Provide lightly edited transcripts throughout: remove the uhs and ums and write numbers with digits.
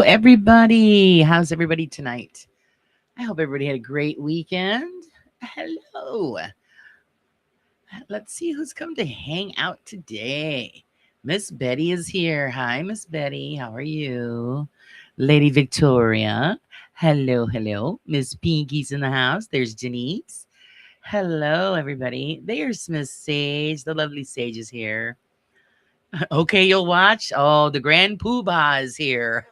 everybody. How's everybody tonight? I hope everybody had a great weekend. Hello. Let's see who's come to hang out today. Miss Betty is here. Hi, Miss Betty. How are you? Lady Victoria. Hello, hello. Miss Pinky's in the house. There's Janice. Hello, everybody. There's Miss Sage. The lovely Sage is here. Okay, you'll watch. Oh, the Grand Poobah is here.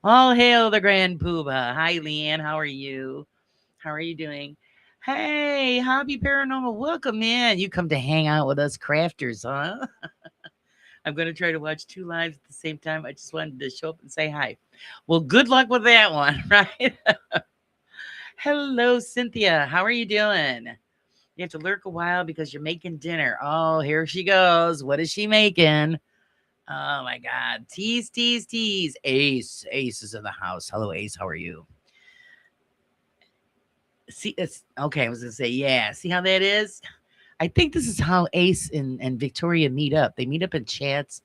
All hail the Grand Poobah. Hi, Leanne. How are you? How are you doing? Hey, Hobby Paranormal, welcome in. You come to hang out with us crafters, huh? I'm going to try to watch two lives at the same time. I just wanted to show up and say hi. Well, good luck with that one, right? Hello, Cynthia. How are you doing? You have to lurk a while because you're making dinner. Oh, here she goes. What is she making? Oh my God. Tease, tease, tease. Ace. Ace is in the house. Hello, Ace. How are you? See, it's okay. I was gonna say, yeah. See how that is? I think this is how Ace and Victoria meet up. They meet up in chats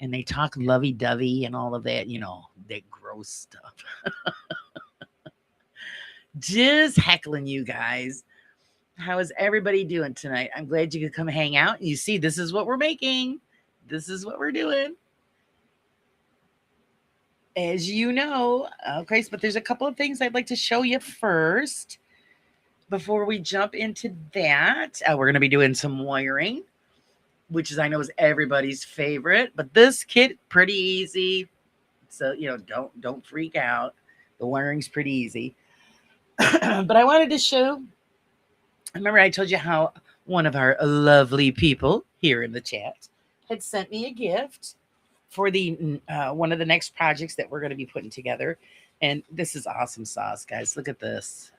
and they talk lovey dovey and all of that, that gross stuff. Just heckling you guys. How is everybody doing tonight? I'm glad you could come hang out. You see, this is what we're making. This is what we're doing. As you know, okay, but there's a couple of things I'd like to show you first. Before we jump into that, we're going to be doing some wiring, which is I know is everybody's favorite. But this kit pretty easy, so don't freak out. The wiring's pretty easy. But I wanted to show. Remember, I told you how one of our lovely people here in the chat had sent me a gift for the one of the next projects that we're going to be putting together, and this is awesome sauce, guys. Look at this.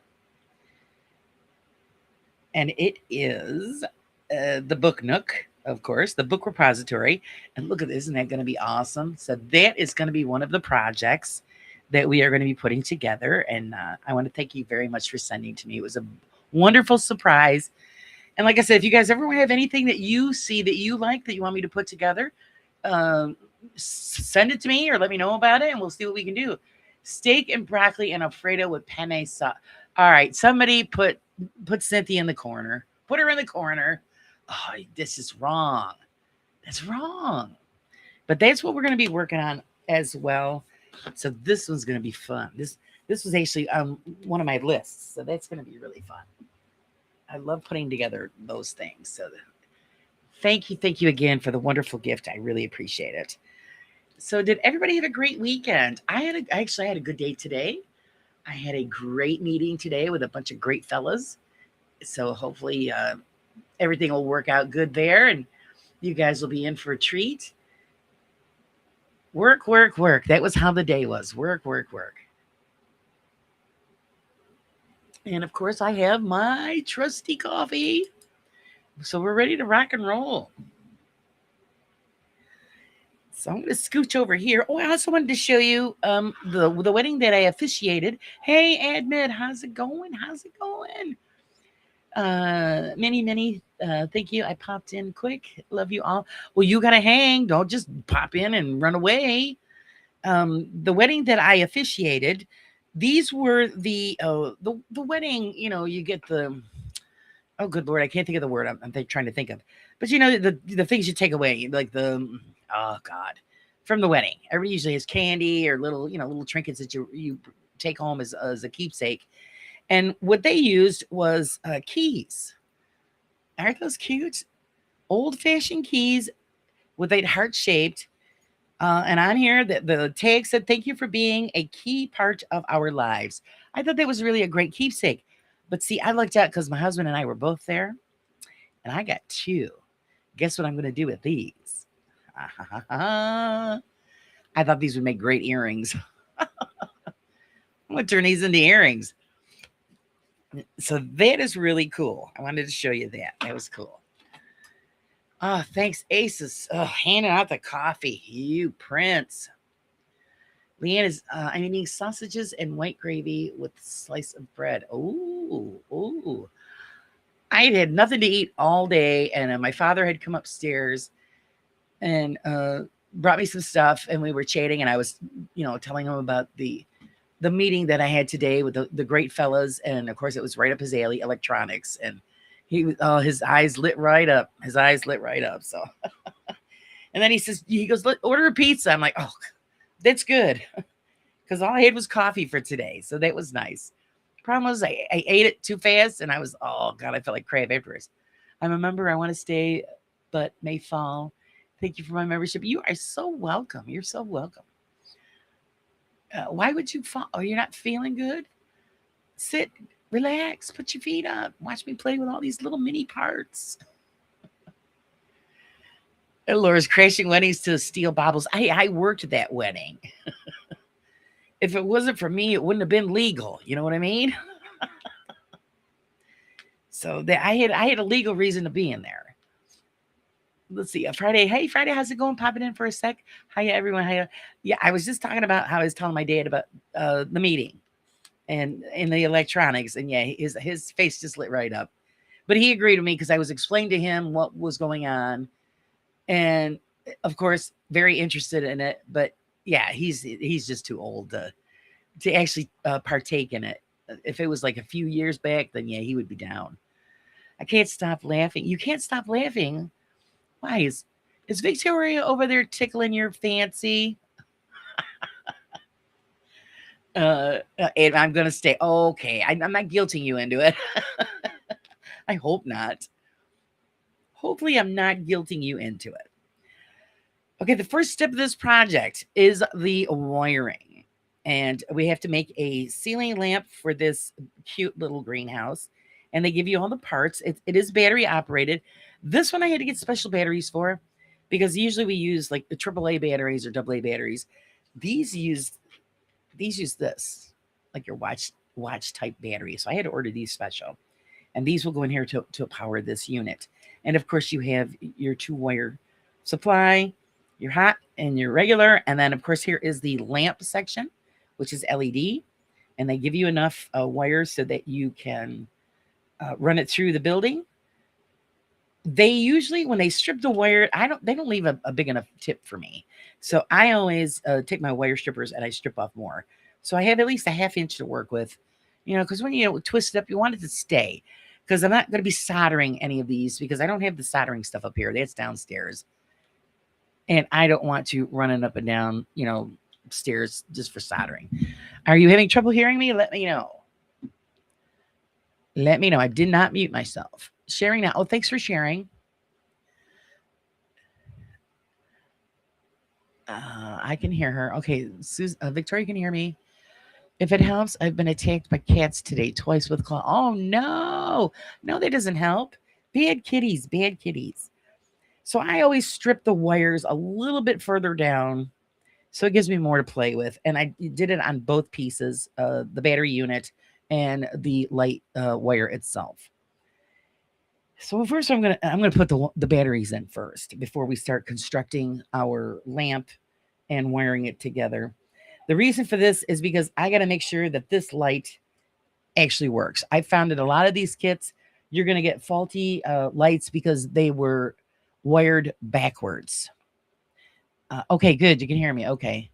And it is the Book Nook, of course, the book repository. And look at this, isn't that going to be awesome? So that is going to be one of the projects that we are going to be putting together. And I want to thank you very much for sending to me. It was a wonderful surprise. And like I said, if you guys ever have anything that you see that you like that you want me to put together, send it to me or let me know about it, and we'll see what we can do. Steak and broccoli and Alfredo with penne sauce. All right, somebody put Cynthia in the corner. Put her in the corner. Oh, this is wrong. That's wrong. But that's what we're going to be working on as well. So this one's going to be fun. This was actually one of my lists, so that's going to be really fun. I love putting together those things. So thank you again for the wonderful gift. I really appreciate it. So did everybody have a great weekend? I actually had a good day today. I had a great meeting today with a bunch of great fellas. So hopefully everything will work out good there and you guys will be in for a treat. Work, work, work. That was how the day was. Work, work, work. And of course, I have my trusty coffee. So we're ready to rock and roll. So I'm going to scooch over here. Oh, I also wanted to show you the wedding that I officiated. Hey, Admit, how's it going? How's it going? Many, thank you. I popped in quick. Love you all. Well, you got to hang. Don't just pop in and run away. The wedding that I officiated, these were the wedding, you get the, oh, good Lord, I can't think of the word I'm trying to think of. But the things you take away, like oh God, from the wedding. Everybody usually has candy or little trinkets that you take home as a keepsake. And what they used was keys. Aren't those cute? Old-fashioned keys with a heart-shaped. And on here, the tag said, "Thank you for being a key part of our lives." I thought that was really a great keepsake. But see, I looked out because my husband and I were both there. And I got two. Guess what I'm going to do with these? I thought these would make great earrings. I'm going to turn these into earrings. So that is really cool. I wanted to show you that. That was cool. Oh, thanks, Aces. Oh, handing out the coffee. You prince. Leanne is, I'm eating sausages and white gravy with a slice of bread. Ooh. I had nothing to eat all day, and my father had come upstairs, and brought me some stuff, and we were chatting, and I was, telling him about the meeting that I had today with the great fellas, and of course it was right up his alley, electronics, and his eyes lit right up. His eyes lit right up. So, and then he goes, order a pizza. I'm like, oh, that's good, because all I had was coffee for today, so that was nice. Problem was I ate it too fast, and I was, oh god, I felt like crap afterwards. I'm a member. I want to stay, but may fall. Thank you for my membership. You are so welcome. You're so welcome. Why would you fall? Oh, you're not feeling good? Sit, relax, put your feet up. Watch me play with all these little mini parts. And Laura's crashing weddings to steel baubles. I worked that wedding. If it wasn't for me, it wouldn't have been legal. You know what I mean? So I had a legal reason to be in there. Let's see. Friday. Hey, Friday, how's it going? Popping in for a sec. Hiya, everyone. Hiya. Yeah, I was just talking about how I was telling my dad about the meeting and in the electronics. And yeah, his face just lit right up. But he agreed with me because I was explaining to him what was going on. And of course, very interested in it. But yeah, he's just too old to actually partake in it. If it was like a few years back, then yeah, he would be down. I can't stop laughing. You can't stop laughing. Why is Victoria over there tickling your fancy? And I'm gonna stay. Okay, I'm not guilting you into it. I hope not. Hopefully, I'm not guilting you into it. Okay, the first step of this project is the wiring, and we have to make a ceiling lamp for this cute little greenhouse. And they give you all the parts. It is battery operated. This one I had to get special batteries for because usually we use like the AAA batteries or AA batteries. These use this, like your watch type battery. So I had to order these special. And these will go in here to power this unit. And of course you have your 2-wire supply, your hot and your regular. And then of course here is the lamp section, which is LED. And they give you enough wires so that you can run it through the building. They usually, when they strip the wire, they don't leave a big enough tip for me. So I always take my wire strippers and I strip off more. So I have at least a ½ inch to work with, because when you twist it up, you want it to stay. Because I'm not going to be soldering any of these because I don't have the soldering stuff up here. That's downstairs. And I don't want to run it up and down, stairs just for soldering. Are you having trouble hearing me? Let me know. Let me know. I did not mute myself. Sharing now. Oh, thanks for sharing. I can hear her. Okay, Victoria can hear me. If it helps, I've been attacked by cats today, twice with claw. Oh, no. No, that doesn't help. Bad kitties, bad kitties. So I always strip the wires a little bit further down so it gives me more to play with. And I did it on both pieces, the battery unit and the light wire itself. So first I'm gonna put the batteries in first before we start constructing our lamp and wiring it together. The reason for this is because I got to make sure that this light actually works. I found that a lot of these kits, you're going to get faulty lights because they were wired backwards. Okay, good. You can hear me. Okay.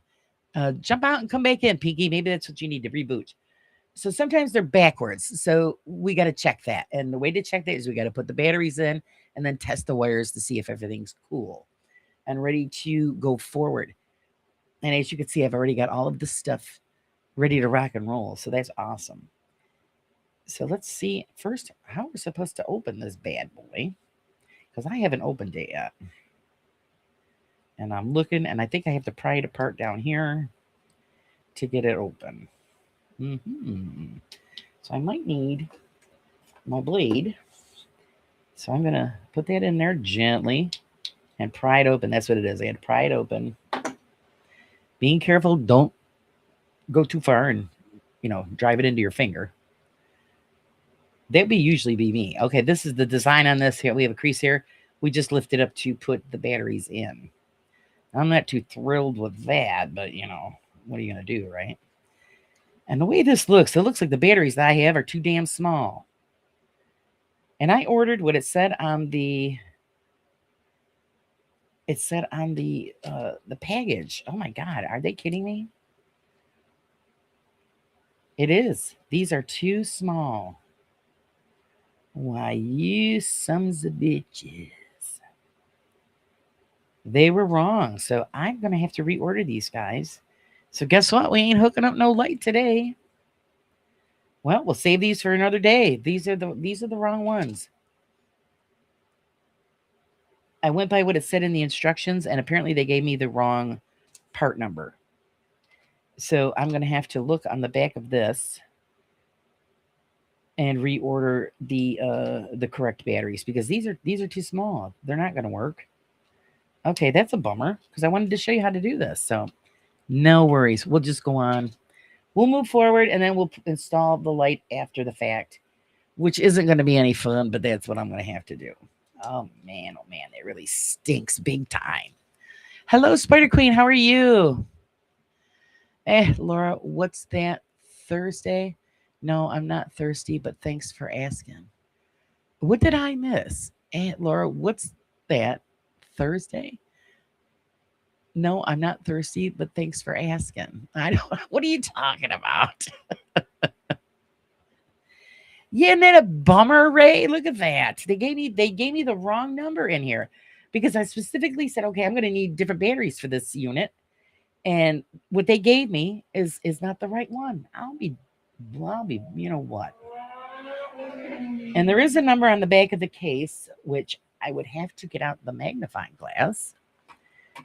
Jump out and come back in, Pinky. Maybe that's what you need to reboot. So sometimes they're backwards. So we got to check that. And the way to check that is we got to put the batteries in and then test the wires to see if everything's cool and ready to go forward. And as you can see, I've already got all of this stuff ready to rock and roll. So that's awesome. So let's see first how we're supposed to open this bad boy, because I haven't opened it yet. And I'm looking, and I think I have to pry it apart down here to get it open. So I might need my blade. So I'm going to put that in there gently and pry it open. That's what it is. I had to pry it open. Being careful, don't go too far and, drive it into your finger. That would usually be me. Okay, this is the design on this here. We have a crease here. We just lift it up to put the batteries in. I'm not too thrilled with that, but, what are you going to do, right? And the way this looks, it looks like the batteries that I have are too damn small. And I ordered what it said on the It said on the package. Oh my God, are they kidding me? It is. These are too small. Why, you sons of bitches. They were wrong. So I'm going to have to reorder these guys. So guess what? We ain't hooking up no light today. Well, we'll save these for another day. These are the wrong ones. I went by what it said in the instructions, and apparently they gave me the wrong part number. So I'm going to have to look on the back of this and reorder the correct batteries, because these are too small. They're not going to work. Okay, that's a bummer, because I wanted to show you how to do this. So no worries. We'll just go on. We'll move forward, and then we'll install the light after the fact, which isn't going to be any fun, but that's what I'm going to have to do. Oh man, it really stinks big time. Hello, Spider Queen. How are you? Laura, what's that? Thursday? No, I'm not thirsty, but thanks for asking. What did I miss? Laura, what's that? Thursday? No, I'm not thirsty, but thanks for asking. I don't. What are you talking about? Yeah, isn't that a bummer, Ray? Look at that. They gave me the wrong number in here, because I specifically said, okay, I'm going to need different batteries for this unit, and what they gave me is not the right one. I'll be, you know what? And there is a number on the back of the case, which I would have to get out the magnifying glass.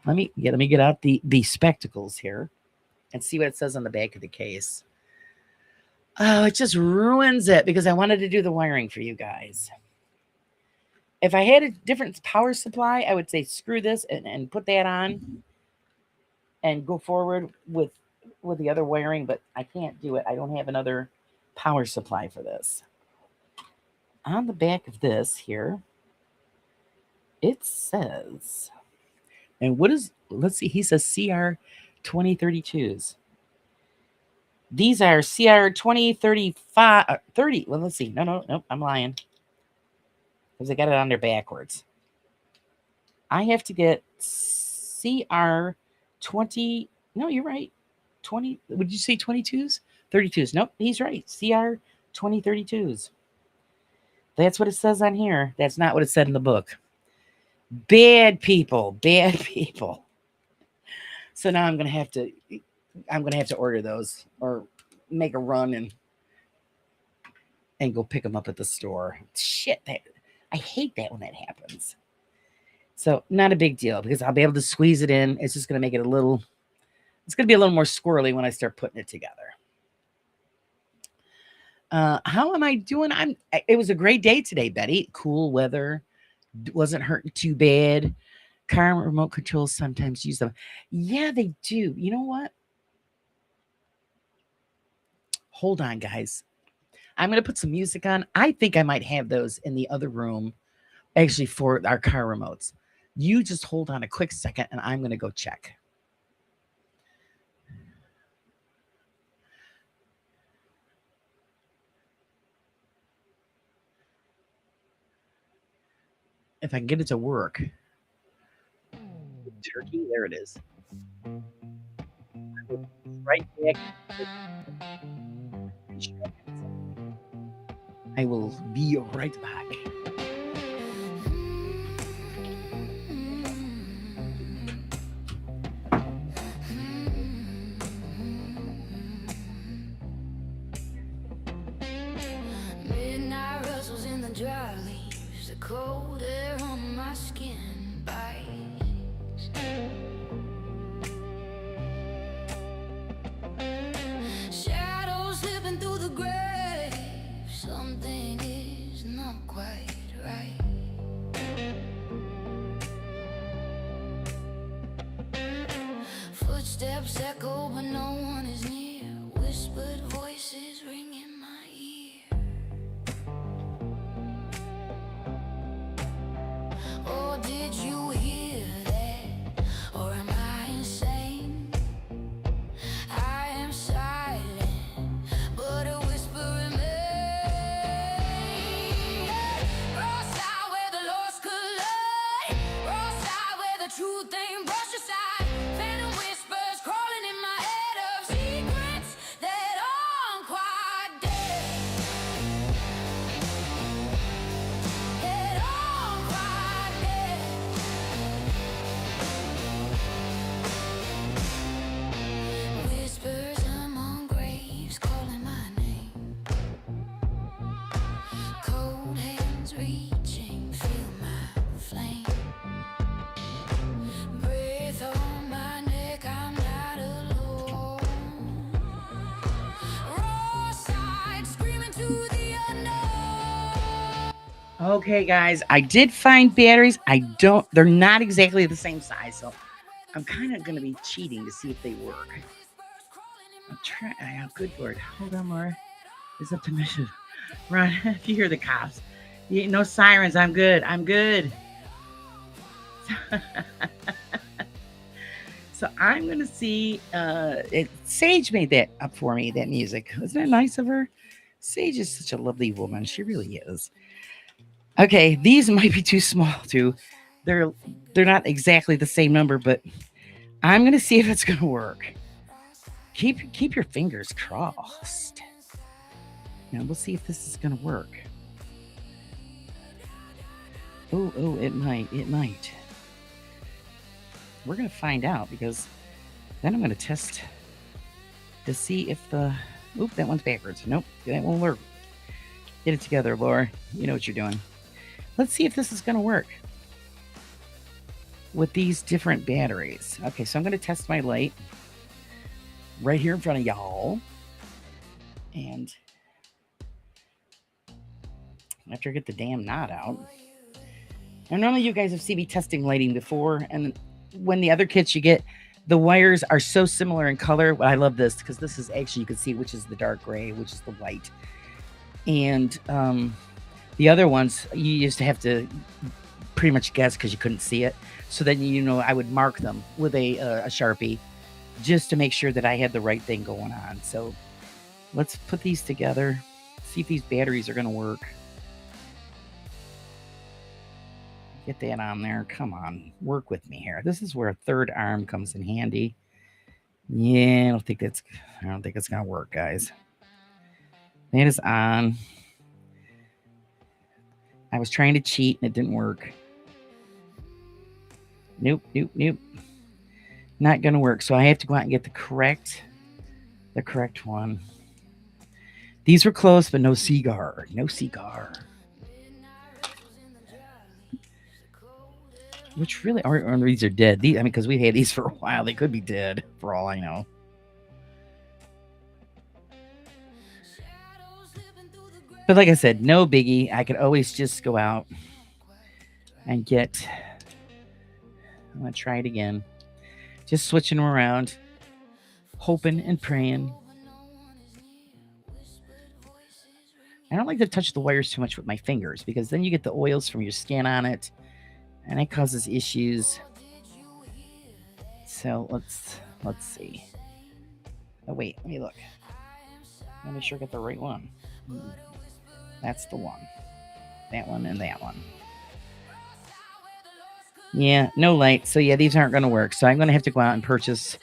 Let me get out the spectacles here and see what it says on the back of the case. Oh, it just ruins it, because I wanted to do the wiring for you guys. If I had a different power supply, I would say screw this and put that on and go forward with the other wiring, but I can't do it. I don't have another power supply for this. On the back of this here, it says, and what is, let's see, he says CR 2032s. These are CR 2035, 30. Well, let's see. No, I'm lying, because I got it on there backwards. I have to get CR 20. No, you're right. 20. Would you say 22s? 32s. Nope, he's right. CR 2032s. That's what it says on here. That's not what it said in the book. Bad people. Bad people. So now I'm going to have to order those, or make a run and go pick them up at the store. Shit, I hate that when that happens. So not a big deal, because I'll be able to squeeze it in. It's just going to make it it's going to be a little more squirrely when I start putting it together. How am I doing? It was a great day today, Betty. Cool weather. Wasn't hurting too bad. Car remote controls sometimes use them. Yeah, they do. You know what? Hold on, guys. I'm going to put some music on. I think I might have those in the other room, actually, for our car remotes. You just hold on a quick second, and I'm going to go check. If I can get it to work. Turkey, there it is. Right back. I will be right back. Midnight rustles in the dry leaves, the cold air on my skin bites. Shadows slipping through the grave, something is not quite right. Footsteps echo, but no one is near. Whispered voices ring in my ear. Oh, did you hear that? Or am I insane? I am silent, but a whisper remains. Cross out where the lost collide, cross out where the truth Okay, guys, I did find batteries. They're not exactly the same size, so I'm kind of going to be cheating to see if they work. I'm trying. Oh, good Lord. Hold on, Laura. It's up to mission. Run. If you hear the cops, no sirens. I'm good. I'm good. So I'm going to see. Sage made that up for me, that music. Isn't that nice of her? Sage is such a lovely woman. She really is. Okay, these might be too small too. They're they're not exactly the same number, but I'm gonna see if it's gonna work. Keep your fingers crossed. Now we'll see if this is gonna work. Oh, it might. We're gonna find out because then I'm gonna test to see if the oop, that one's backwards. Nope, that won't work. Get it together, Laura. You know what you're doing. Let's see if this is gonna work with these different batteries. Okay, so I'm gonna test my light right here in front of y'all. And after I get the damn knot out. And normally you guys have seen me testing lighting before, and when the other kits you get, the wires are so similar in color. Well, I love this because this is actually, you can see which is the dark gray, which is the white. And the other ones, you used to have to pretty much guess because you couldn't see it. So then, I would mark them with a Sharpie just to make sure that I had the right thing going on. So let's put these together, see if these batteries are going to work. Get that on there. Come on, work with me here. This is where a third arm comes in handy. Yeah, I don't think it's gonna work, guys. That is on. I was trying to cheat and it didn't work. Nope. Not gonna work. So I have to go out and get the correct one. These were close, but no cigar. No cigar. Which really are these are dead. These, because we've had these for a while. They could be dead for all I know. But like I said, no biggie. I could always just go out and get. I'm gonna try it again. Just switching them around, hoping and praying. I don't like to touch the wires too much with my fingers because then you get the oils from your skin on it, and it causes issues. So let's see. Oh wait, let me look. Let me make sure I get the right one. That's the one. That one and that one. Yeah, no light. So yeah, these aren't going to work. So I'm going to have to go out and purchase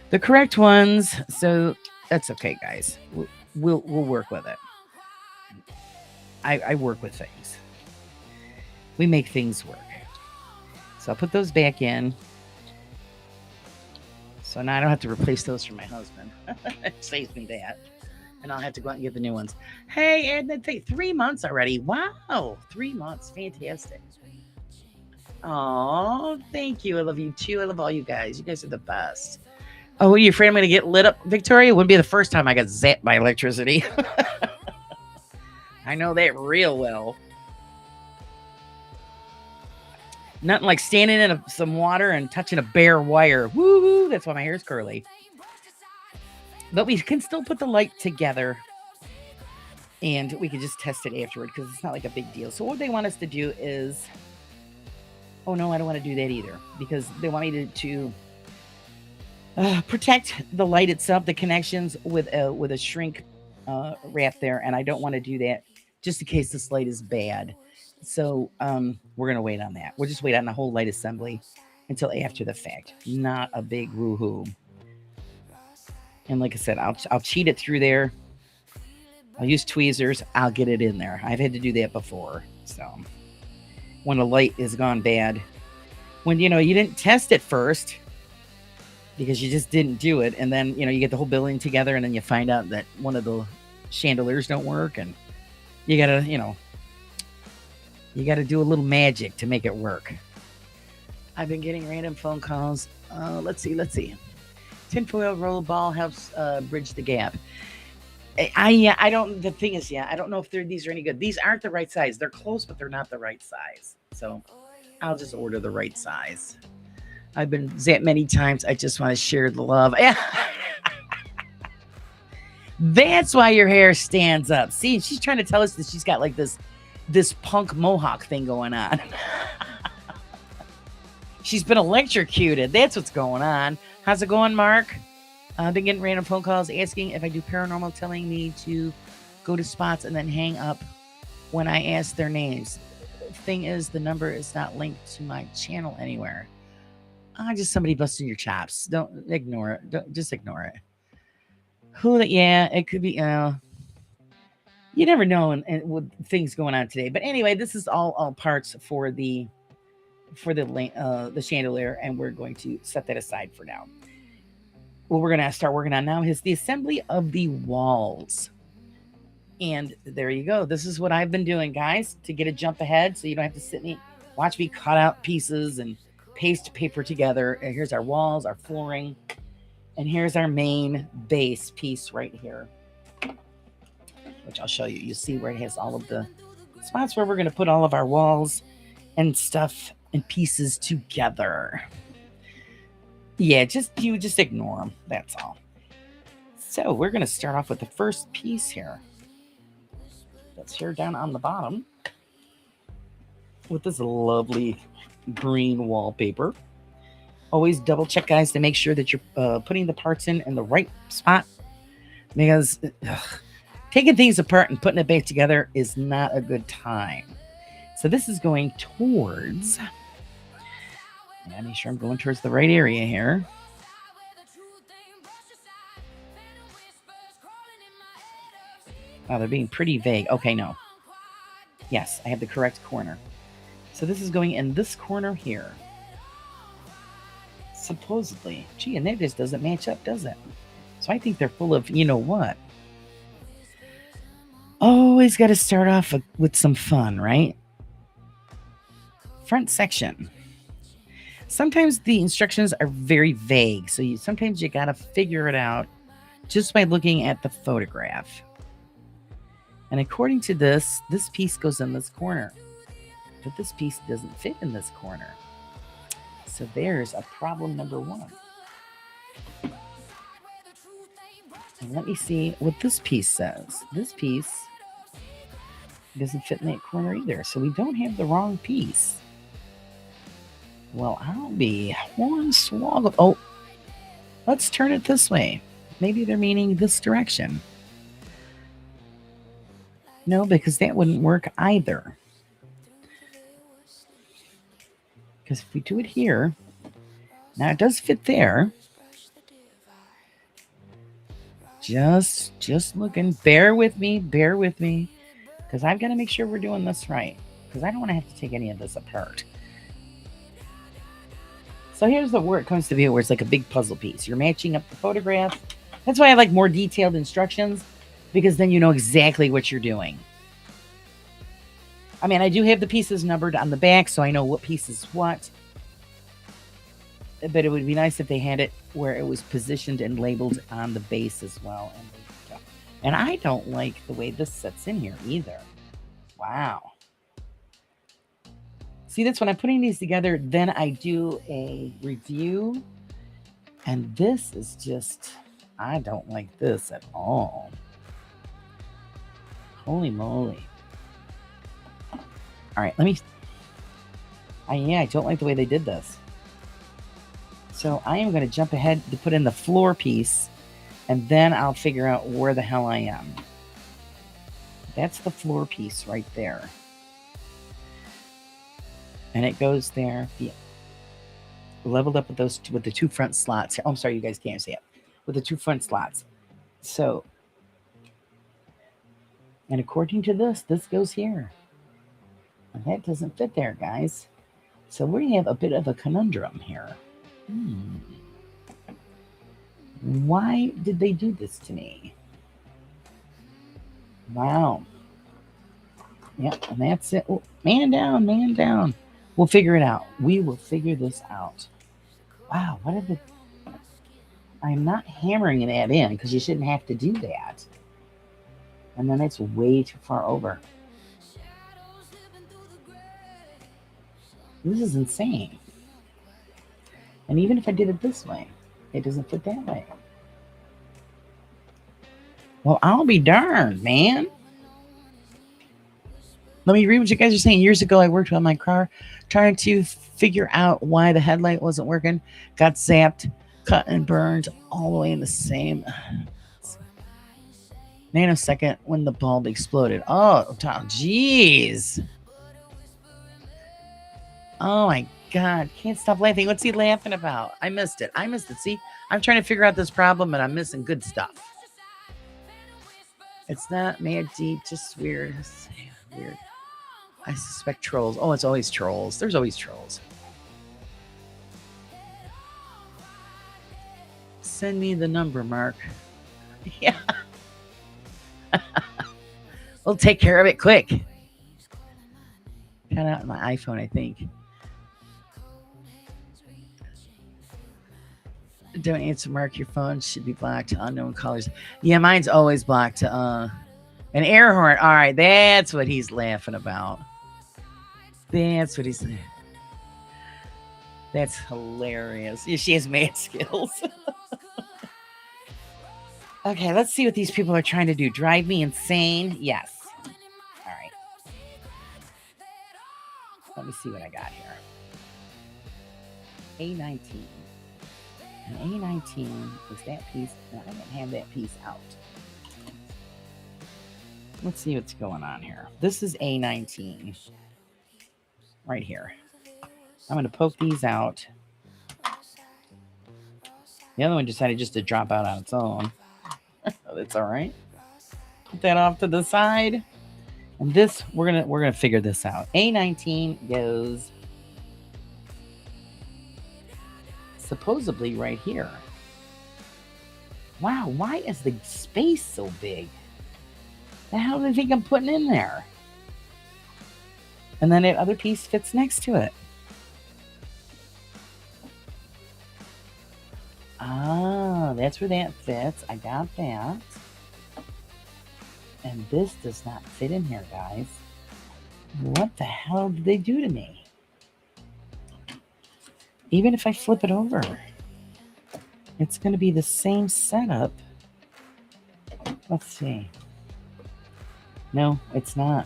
the correct ones. So that's okay, guys. We'll work with it. I work with things. We make things work. So I'll put those back in. So now I don't have to replace those for my husband. It saves me that. And I'll have to go out and get the new ones. Hey, Ed, 3 months already. Wow, 3 months. Fantastic. Oh, thank you. I love you too. I love all you guys. You guys are the best. Oh, are you afraid I'm going to get lit up, Victoria? It wouldn't be the first time I got zapped by electricity. I know that real well. Nothing like standing in some water and touching a bare wire. Woo-hoo, that's why my hair's curly. But we can still put the light together. And we can just test it afterward because it's not like a big deal. So what they want us to do is... Oh, no, I don't want to do that either. Because they want me to protect the light itself, the connections, with a shrink wrap there. And I don't want to do that just in case this light is bad. So we're going to wait on that. We'll just wait on the whole light assembly until after the fact. Not a big woohoo. And like I said, I'll cheat it through there. I'll use tweezers. I'll get it in there. I've had to do that before. So when a light has gone bad, when, you didn't test it first because you just didn't do it. And then, you get the whole building together and then you find out that one of the chandeliers don't work. And you got to, you got to do a little magic to make it work. I've been getting random phone calls. Let's see. Tinfoil roll ball helps bridge the gap. I don't. The thing is, yeah, I don't know if these are any good. These aren't the right size. They're close, but they're not the right size. So I'll just order the right size. I've been zapped many times. I just want to share the love. That's why your hair stands up. See, she's trying to tell us that she's got like this punk mohawk thing going on. She's been electrocuted. That's what's going on. How's it going, Mark? I've been getting random phone calls asking if I do paranormal, telling me to go to spots and then hang up when I ask their names. Thing is, the number is not linked to my channel anywhere. Just somebody busting your chops. Don't ignore it. Just ignore it. Yeah, it could be. You never know, and with things going on today. But anyway, this is all parts for the chandelier, and we're going to set that aside for now. What we're going to start working on now is the assembly of the walls. And there you go. This is what I've been doing, guys, to get a jump ahead, so you don't have to sit and watch me cut out pieces and paste paper together. And here's our walls, our flooring, and here's our main base piece right here, which I'll show you. You see where it has all of the spots where we're going to put all of our walls and stuff and pieces together. Yeah, you just ignore them. That's all. So we're going to start off with the first piece here. That's here down on the bottom with this lovely green wallpaper. Always double check, guys, to make sure that you're putting the parts in the right spot, because taking things apart and putting it back together is not a good time. So this is going towards, make sure I'm going towards the right area here. Wow, they're being pretty vague. Okay, no. Yes, I have the correct corner. So this is going in this corner here. Supposedly. Gee, and that just doesn't match up, does it? So I think they're full of, you know what? Always got to start off with some fun, right? Front section. Sometimes the instructions are very vague, so sometimes you got to figure it out just by looking at the photograph. And according to this piece goes in this corner, but this piece doesn't fit in this corner. So there's a problem number one. And let me see what this piece says. This piece doesn't fit in that corner either, so we don't have the wrong piece. Well, I'll be hornswoggled. Oh, let's turn it this way. Maybe they're meaning this direction. No, because that wouldn't work either. Because if we do it here, now it does fit there. Just looking. Bear with me, because I've got to make sure we're doing this right, because I don't want to have to take any of this apart. So here's where it comes to be, where it's like a big puzzle piece. You're matching up the photograph. That's why I like more detailed instructions, because then you know exactly what you're doing. I mean, I do have the pieces numbered on the back, so I know what piece is what. But it would be nice if they had it where it was positioned and labeled on the base as well. And I don't like the way this sits in here either. Wow. See, that's when I'm putting these together, then I do a review. And this is just, I don't like this at all. Holy moly. All right, I don't like the way they did this. So I am going to jump ahead to put in the floor piece, and then I'll figure out where the hell I am. That's the floor piece right there. And it goes there. Leveled up with the two front slots. Oh, I'm sorry, you guys can't see it. With the two front slots. So, and according to this goes here. And that doesn't fit there, guys. So we have a bit of a conundrum here. Why did they do this to me? Wow. Yep, and that's it. Oh, man down. We'll figure it out. We will figure this out. Wow, I'm not hammering that in, because you shouldn't have to do that. And then it's way too far over. This is insane. And even if I did it this way, it doesn't fit that way. Well, I'll be darned, man. Let me read what you guys are saying. Years ago, I worked on my car trying to figure out why the headlight wasn't working. Got zapped, cut and burned all the way in the same nanosecond when the bulb exploded. Oh, jeez. Oh my God. Can't stop laughing. What's he laughing about? I missed it. See, I'm trying to figure out this problem and I'm missing good stuff. It's not mad deep, just weird. Weird. I suspect trolls. Oh, it's always trolls. There's always trolls. Send me the number, Mark. Yeah. We'll take care of it quick. Cut out my iPhone, I think. Don't answer, Mark. Your phone should be blocked to unknown callers. Yeah, mine's always blocked to an air horn. All right, that's what he's laughing about. That's what he's. That's hilarious. Yeah, she has mad skills. Okay, let's see what these people are trying to do. Drive me insane? Yes. All right. Let me see what I got here. A19. And A19 is that piece, and I'm going to have that piece out. Let's see what's going on here. This is A19. Right here. I'm going to poke these out. The other one decided just to drop out on its own. That's all right. Put that off to the side. And this, we're gonna figure this out. A19 goes supposedly right here. Wow, why is the space so big? The hell do they think I'm putting in there? And then that other piece fits next to it. Ah, that's where that fits. I got that. And this does not fit in here, guys. What the hell did they do to me? Even if I flip it over, it's going to be the same setup. Let's see. No, it's not.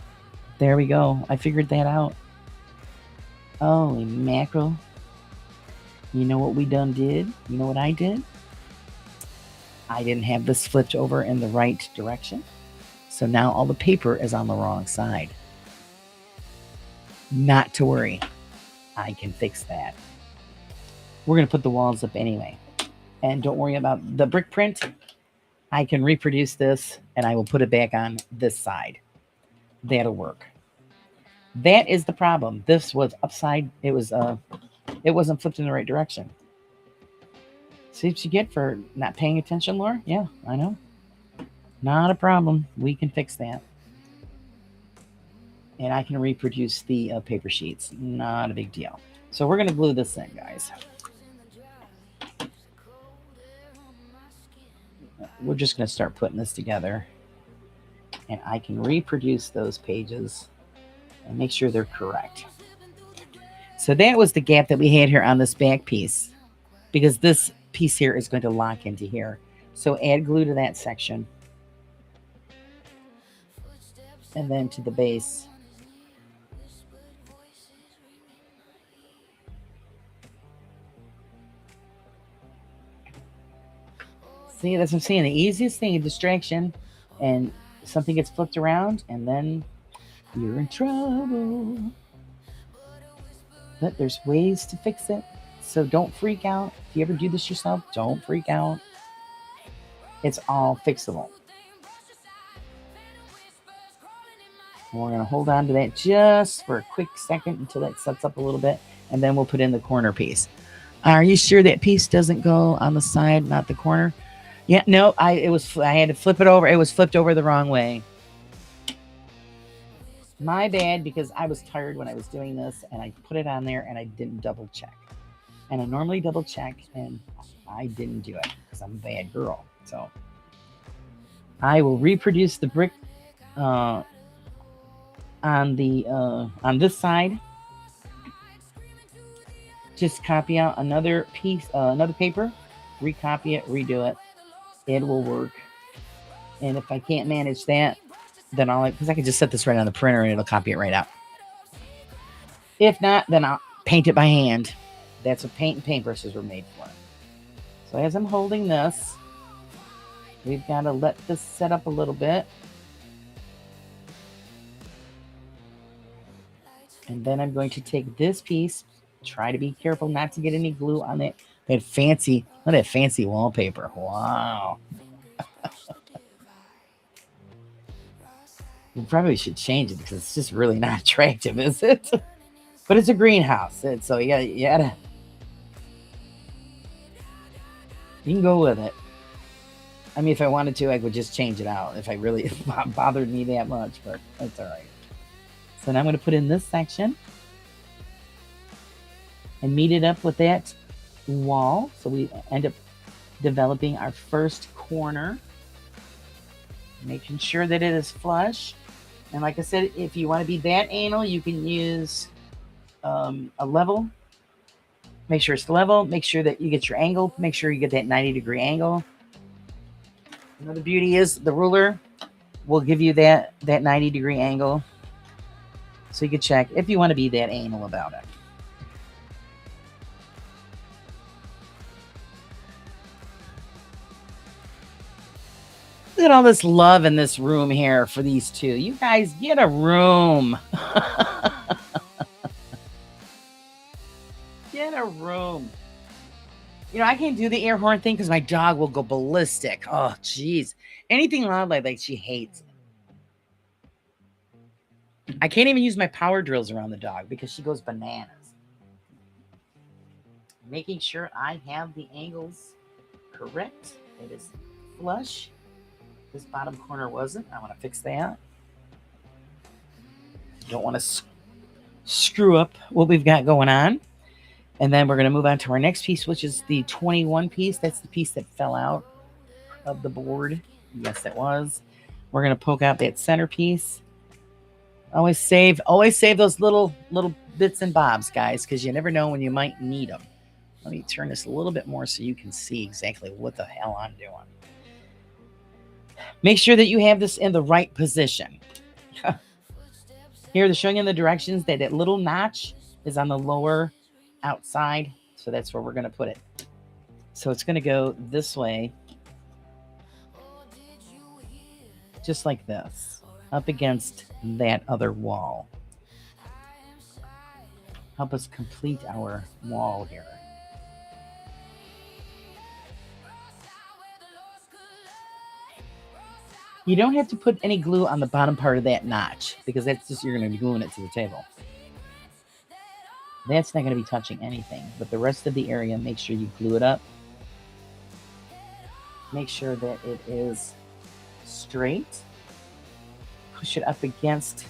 There we go. I figured that out. Holy mackerel. You know what we done did? You know what I did? I didn't have this flipped over in the right direction. So now all the paper is on the wrong side. Not to worry. I can fix that. We're going to put the walls up anyway. And don't worry about the brick print. I can reproduce this and I will put it back on this side. That'll work. That is the problem. This was upside. It wasn't flipped in the right direction. See what you get for not paying attention, Laura? Yeah, I know. Not a problem. We can fix that. And I can reproduce the paper sheets. Not a big deal. So we're going to glue this in, guys. We're just going to start putting this together. And I can reproduce those pages and make sure they're correct. So that was the gap that we had here on this back piece, because this piece here is going to lock into here. So add glue to that section. And then to the base. See, that's what I'm saying. The easiest thing, a distraction, and something gets flipped around, and then you're in trouble. But there's ways to fix it. So don't freak out. If you ever do this yourself, don't freak out. It's all fixable. And we're going to hold on to that just for a quick second until that sets up a little bit, and then we'll put in the corner piece. Are you sure that piece doesn't go on the side, not the corner? Yeah, no, I had to flip it over. It was flipped over the wrong way. My bad, because I was tired when I was doing this, and I put it on there, and I didn't double check. And I normally double check, and I didn't do it because I'm a bad girl. So I will reproduce the brick on this side. Just copy out another piece, another paper, recopy it, redo it. It will work. And if I can't manage that, then because I can just set this right on the printer and it'll copy it right out. If not, then I'll paint it by hand. That's what paint and paintbrushes were made for. So as I'm holding this, we've got to let this set up a little bit. And then I'm going to take this piece, try to be careful not to get any glue on it. Look at that fancy wallpaper. Wow. You probably should change it because it's just really not attractive, is it? But it's a greenhouse, so you gotta. You can go with it. I mean, if I wanted to, I could just change it out if I really bothered me that much, but that's all right. So now I'm going to put in this section and meet it up with that wall. So we end up developing our first corner, making sure that it is flush. And like I said, if you want to be that anal, you can use a level. Make sure it's level. Make sure that you get your angle. Make sure you get that 90-degree angle. Another beauty is the ruler will give you that 90-degree angle. So you can check if you want to be that anal about it. Look at all this love in this room here for these two. You guys get a room. Get a room. You know, I can't do the air horn thing because my dog will go ballistic. Oh, jeez. Anything loud like she hates it. I can't even use my power drills around the dog because she goes bananas. Making sure I have the angles correct. It is flush. This bottom corner wasn't. I want to fix that. Don't want to screw up what we've got going on. And then we're going to move on to our next piece, which is the 21 piece. That's the piece that fell out of the board. Yes, it was. We're going to poke out that center piece. Always save those little bits and bobs, guys, because you never know when you might need them. Let me turn this a little bit more so you can see exactly what the hell I'm doing. Make sure that you have this in the right position. Here, they're showing you the directions that little notch is on the lower outside. So that's where we're going to put it. So it's going to go this way. Just like this. Up against that other wall. Help us complete our wall here. You don't have to put any glue on the bottom part of that notch because that's just, you're going to be gluing it to the table. That's not going to be touching anything, but the rest of the area, make sure you glue it up. Make sure that it is straight. Push it up against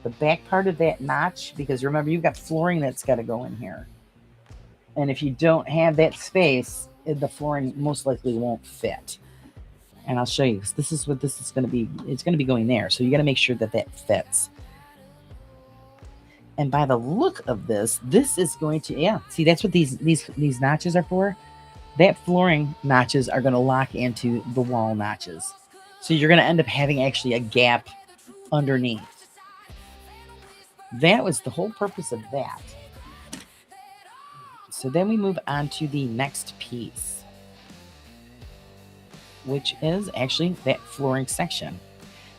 the back part of that notch because remember, you've got flooring that's got to go in here. And if you don't have that space, the flooring most likely won't fit. And I'll show you, because this is what this is going to be. It's going to be going there. So you got to make sure that that fits. And by the look of this is going to, yeah, see, that's what these notches are for. That flooring notches are going to lock into the wall notches. So you're going to end up having actually a gap underneath. That was the whole purpose of that. So then we move on to the next piece, which is actually that flooring section.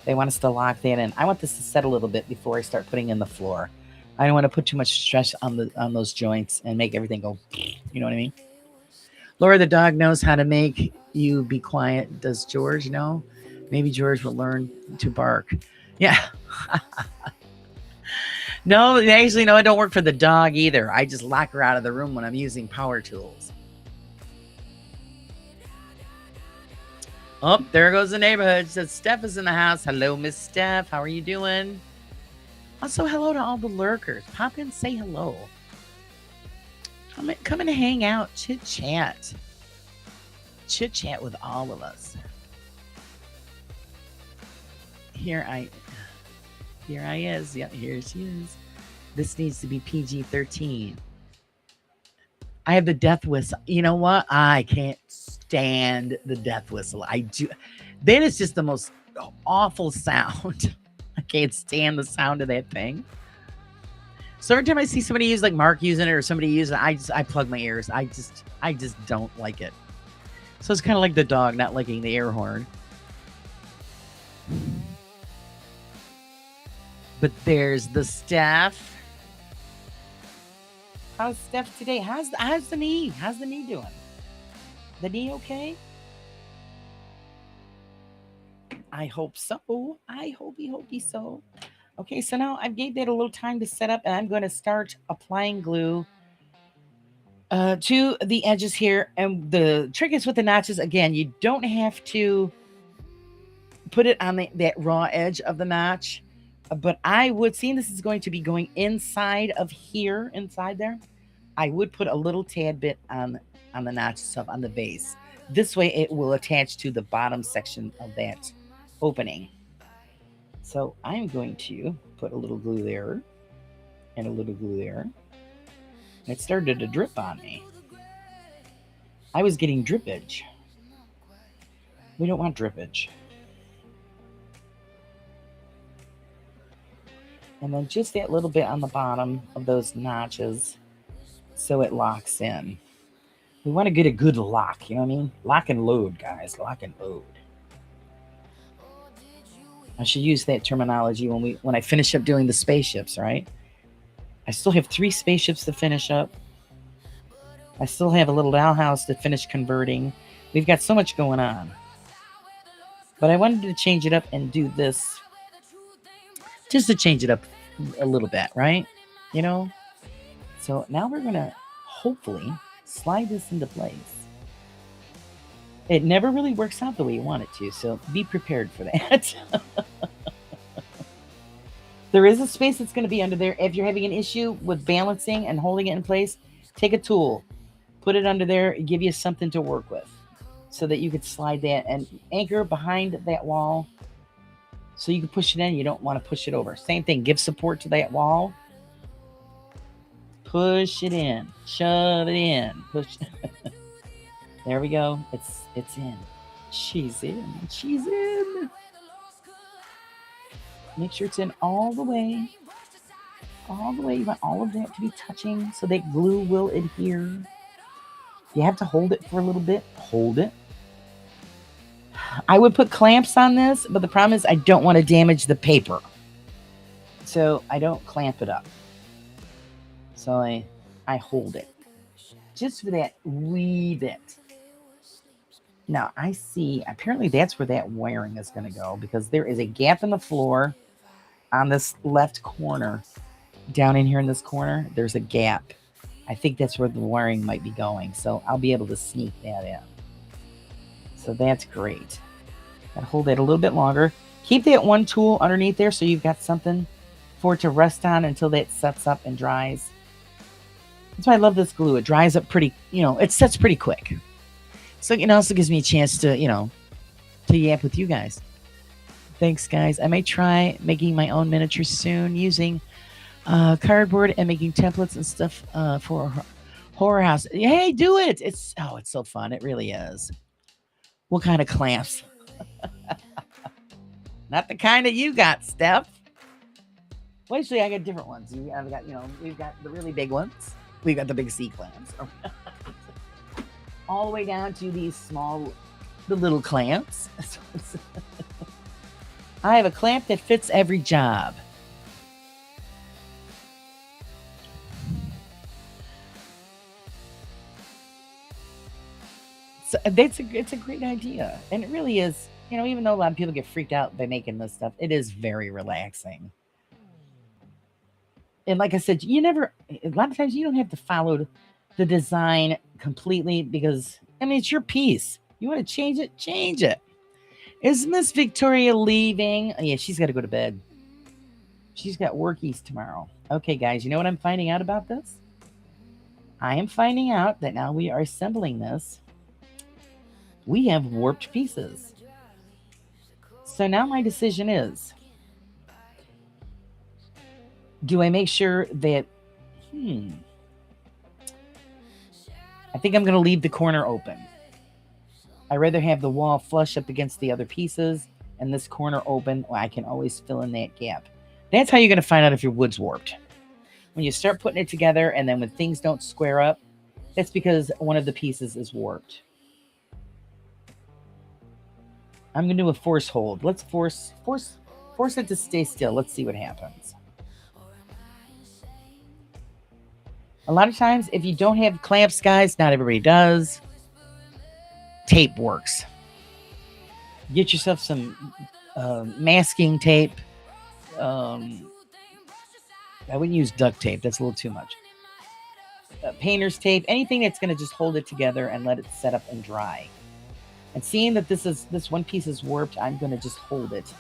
They want us to lock that in. I want this to set a little bit before I start putting in the floor. I don't want to put too much stress on those joints and make everything go, you know what I mean? Laura the dog knows how to make you be quiet. Does George know? Maybe George will learn to bark. Yeah. No, actually, no, it don't work for the dog either. I just lock her out of the room when I'm using power tools. Oh, there goes the neighborhood. It says Steph is in the house. Hello, Miss Steph. How are you doing? Also, hello to all the lurkers. Pop in, say hello. Come and hang out, chit chat with all of us. Here I is. Yeah, here she is. This needs to be PG-13. I have the death whistle. You know what? I can't stand the death whistle. I do. That is just the most awful sound. I can't stand the sound of that thing. So every time I see somebody use, like Mark using it or somebody use it, I plug my ears. I just don't like it. So it's kind of like the dog not liking the air horn. But there's the Steph. How's Steph today? How's the knee? How's the knee doing? The knee okay? I hope so. I hopey so. Okay, so now I've gave that a little time to set up, and I'm going to start applying glue to the edges here. And the trick is with the notches, again, you don't have to put it on that raw edge of the notch. But I would, seeing this is going to be going inside of here, inside there, I would put a little tad bit on the notch itself, on the base. This way it will attach to the bottom section of that opening. So I'm going to put a little glue there and a little glue there. And it started to drip on me. I was getting drippage. We don't want drippage. And then just that little bit on the bottom of those notches so it locks in. We want to get a good lock, you know what I mean? Lock and load, guys. Lock and load. I should use that terminology when I finish up doing the spaceships, right? I still have 3 spaceships to finish up. I still have a little dollhouse to finish converting. We've got so much going on. But I wanted to change it up and do this just to change it up a little bit, right? You know? So now we're going to hopefully slide this into place. It never really works out the way you want it to, so be prepared for that. There is a space that's going to be under there. If you're having an issue with balancing and holding it in place, take a tool, put it under there, give you something to work with so that you could slide that and anchor behind that wall so you can push it in. You don't want to push it over. Same thing, give support to that wall. Push it in, shove it in, push. There we go. It's in. She's in. She's in. Make sure it's in all the way. All the way. You want all of that to be touching so that glue will adhere. You have to hold it for a little bit. Hold it. I would put clamps on this, but the problem is I don't want to damage the paper. So I don't clamp it up. So I hold it. Just for that wee bit. Now, I see, apparently that's where that wiring is going to go because there is a gap in the floor on this left corner. Down in here in this corner, there's a gap. I think that's where the wiring might be going. So I'll be able to sneak that in. So that's great. Gotta hold that a little bit longer. Keep that one tool underneath there so you've got something for it to rest on until that sets up and dries. That's why I love this glue. It dries up pretty, it sets pretty quick. So it also gives me a chance to, to yap with you guys. Thanks, guys. I may try making my own miniatures soon using cardboard and making templates and stuff for Horror House. Hey, do it. It's so fun. It really is. What kind of clamps? Not the kind that you got, Steph. Well, actually, I got different ones. We've got the really big ones. We've got the big C clamps. All the way down to these the little clamps. I have a clamp that fits every job. So it's a great idea. And it really is, even though a lot of people get freaked out by making this stuff, it is very relaxing. And like I said, a lot of times you don't have to follow the design completely because, it's your piece. You want to change it? Change it. Is Miss Victoria leaving? Oh, yeah, she's got to go to bed. She's got workies tomorrow. Okay, guys, you know what I'm finding out about this? I am finding out that now we are assembling this. We have warped pieces. So now my decision is, do I make sure that, I think I'm going to leave the corner open. I'd rather have the wall flush up against the other pieces and this corner open. Well, I can always fill in that gap. That's how you're going to find out if your wood's warped. When you start putting it together and then when things don't square up, that's because one of the pieces is warped. I'm going to do a force hold. Let's force it to stay still. Let's see what happens. A lot of times, if you don't have clamps, guys, not everybody does, tape works. Get yourself some masking tape. I wouldn't use duct tape. That's a little too much. Painter's tape, anything that's going to just hold it together and let it set up and dry. And seeing that this one piece is warped, I'm going to just hold it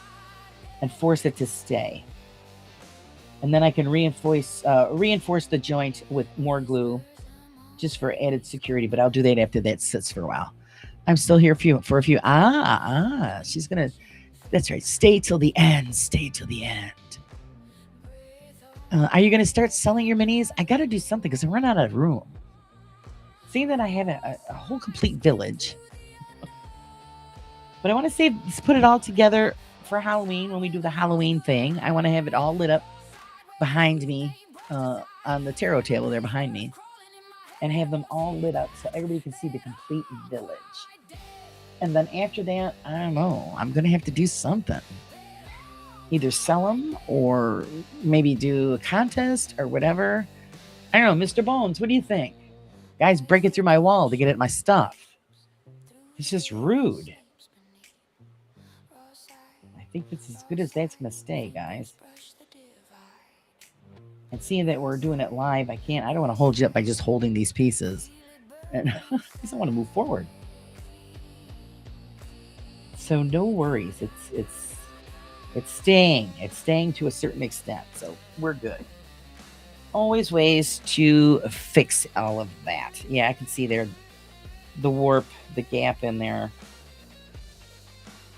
and force it to stay. And then I can reinforce the joint with more glue just for added security. But I'll do that after that sits for a while. I'm still here for a few. She's going to, that's right. Stay till the end. Stay till the end. Are you going to start selling your minis? I got to do something because I run out of room. Seeing that I have a whole complete village. But I want to put it all together for Halloween when we do the Halloween thing. I want to have it all lit up behind me on the tarot table there behind me and have them all lit up so everybody can see the complete village. And then after that, I don't know. I'm going to have to do something. Either sell them or maybe do a contest or whatever. I don't know. Mr. Bones, what do you think? Guys breaking through my wall to get at my stuff. It's just rude. I think that's as good as that's going to stay, guys. And seeing that we're doing it live, I don't want to hold you up by just holding these pieces. And I just want to move forward. So no worries. It's staying. It's staying to a certain extent. So we're good. Always ways to fix all of that. Yeah, I can see there the warp, the gap in there.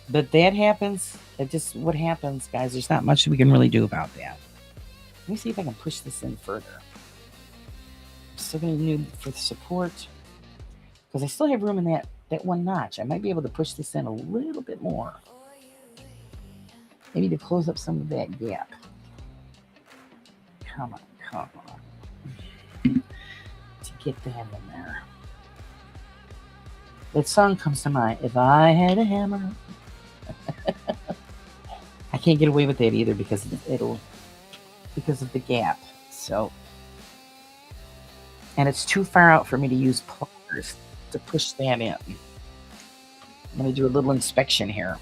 But that happens. It's just what happens, guys. There's not much we can really do about that. Let me see if I can push this in further. I'm still going to need for the support because I still have room in that one notch. I might be able to push this in a little bit more. Maybe to close up some of that gap. Come on. To get that in there. That song comes to mind. If I had a hammer. I can't get away with that either because of the gap. So, and it's too far out for me to use pliers to push that in. I'm going to do a little inspection here.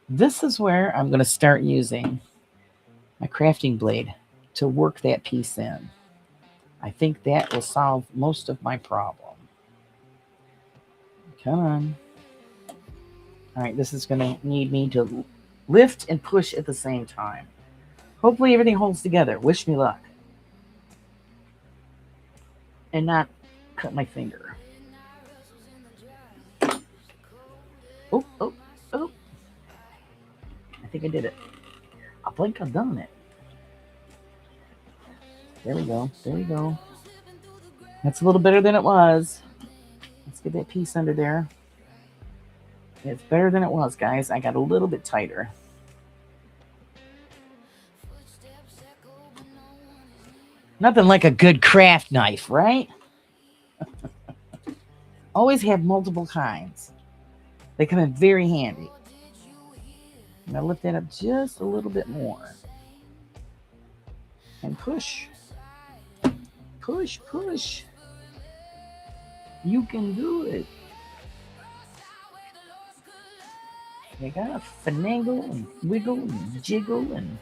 This is where I'm going to start using my crafting blade to work that piece in. I think that will solve most of my problem. Come on. All right, this is going to need me to lift and push at the same time. Hopefully everything holds together. Wish me luck. And not cut my finger. Oh. I think I did it. I think I've done it. There we go. That's a little better than it was. Let's get that piece under there. It's better than it was, guys. I got a little bit tighter. Nothing like a good craft knife, right? Always have multiple kinds. They come in very handy. I'm going to lift that up just a little bit more. And push. Push. You can do it. You gotta finagle and wiggle and jiggle and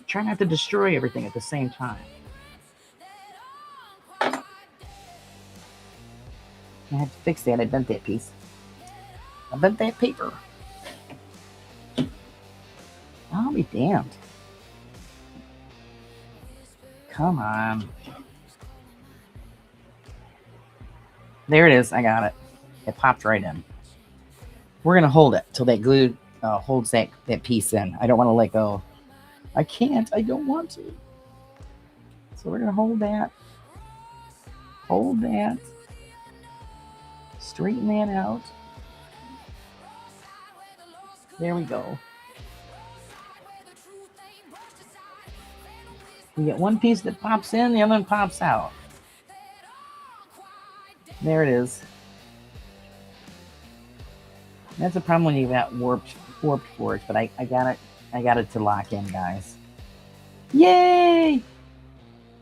try not to destroy everything at the same time. I have to fix that. I bent that piece. I bent that paper. I'll be damned. Come on. There it is. I got it. It popped right in. We're gonna hold it till that glue holds that piece in. I don't want to let go. I can't. I don't want to. So we're gonna hold that. Hold that. Straighten that out. There we go. We get one piece that pops in, the other one pops out. There it is. That's a problem when you've got warped boards, but I got it to lock in, guys. Yay!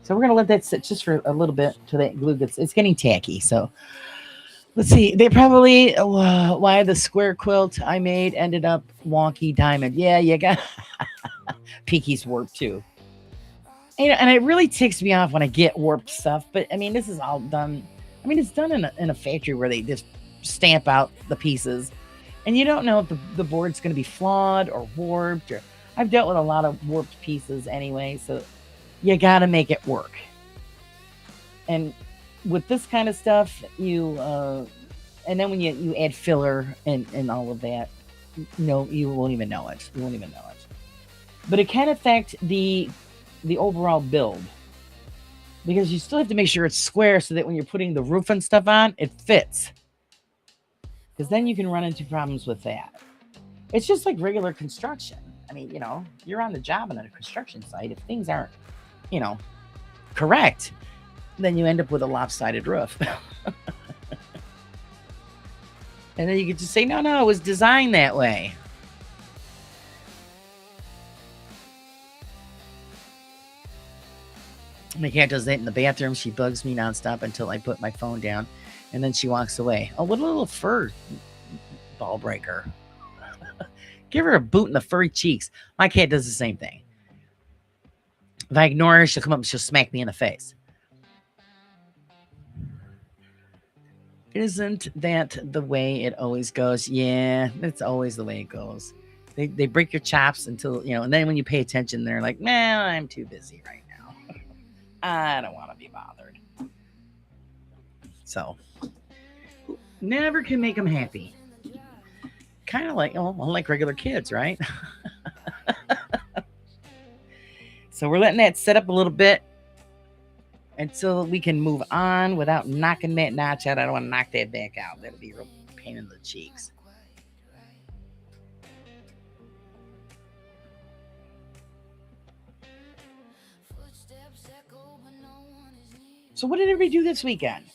So we're gonna let that sit just for a little bit till that glue it's getting tacky. So let's see. They probably why the square quilt I made ended up wonky diamond. Yeah, you got Peaky's warped too. And it really ticks me off when I get warped stuff. But I mean, this is all done. I mean, it's done in a factory where they just stamp out the pieces, and you don't know if the board's going to be flawed or warped. Or I've dealt with a lot of warped pieces anyway, so you got to make it work. And with this kind of stuff, you and then when you add filler and all of that, no, you won't even know it. You won't even know it. But it can affect the overall build, because you still have to make sure it's square so that when you're putting the roof and stuff on, it fits. Because then you can run into problems with that. It's just like regular construction. I mean, you're on the job on a construction site. If things aren't, correct, then you end up with a lopsided roof. And then you can just say, no, it was designed that way. My cat does that in the bathroom. She bugs me nonstop until I put my phone down, and then she walks away. Oh, what a little fur ball breaker. Give her a boot in the furry cheeks. My cat does the same thing. If I ignore her, she'll come up and she'll smack me in the face. Isn't that the way it always goes? Yeah, that's always the way it goes. They break your chops until, and then when you pay attention, they're like, man, I'm too busy right now. I don't want to be bothered. So, never can make them happy. Kind of like, like regular kids, right? So we're letting that set up a little bit until we can move on without knocking that notch out. I don't want to knock that back out. That'll be a real pain in the cheeks. So what did everybody do this weekend?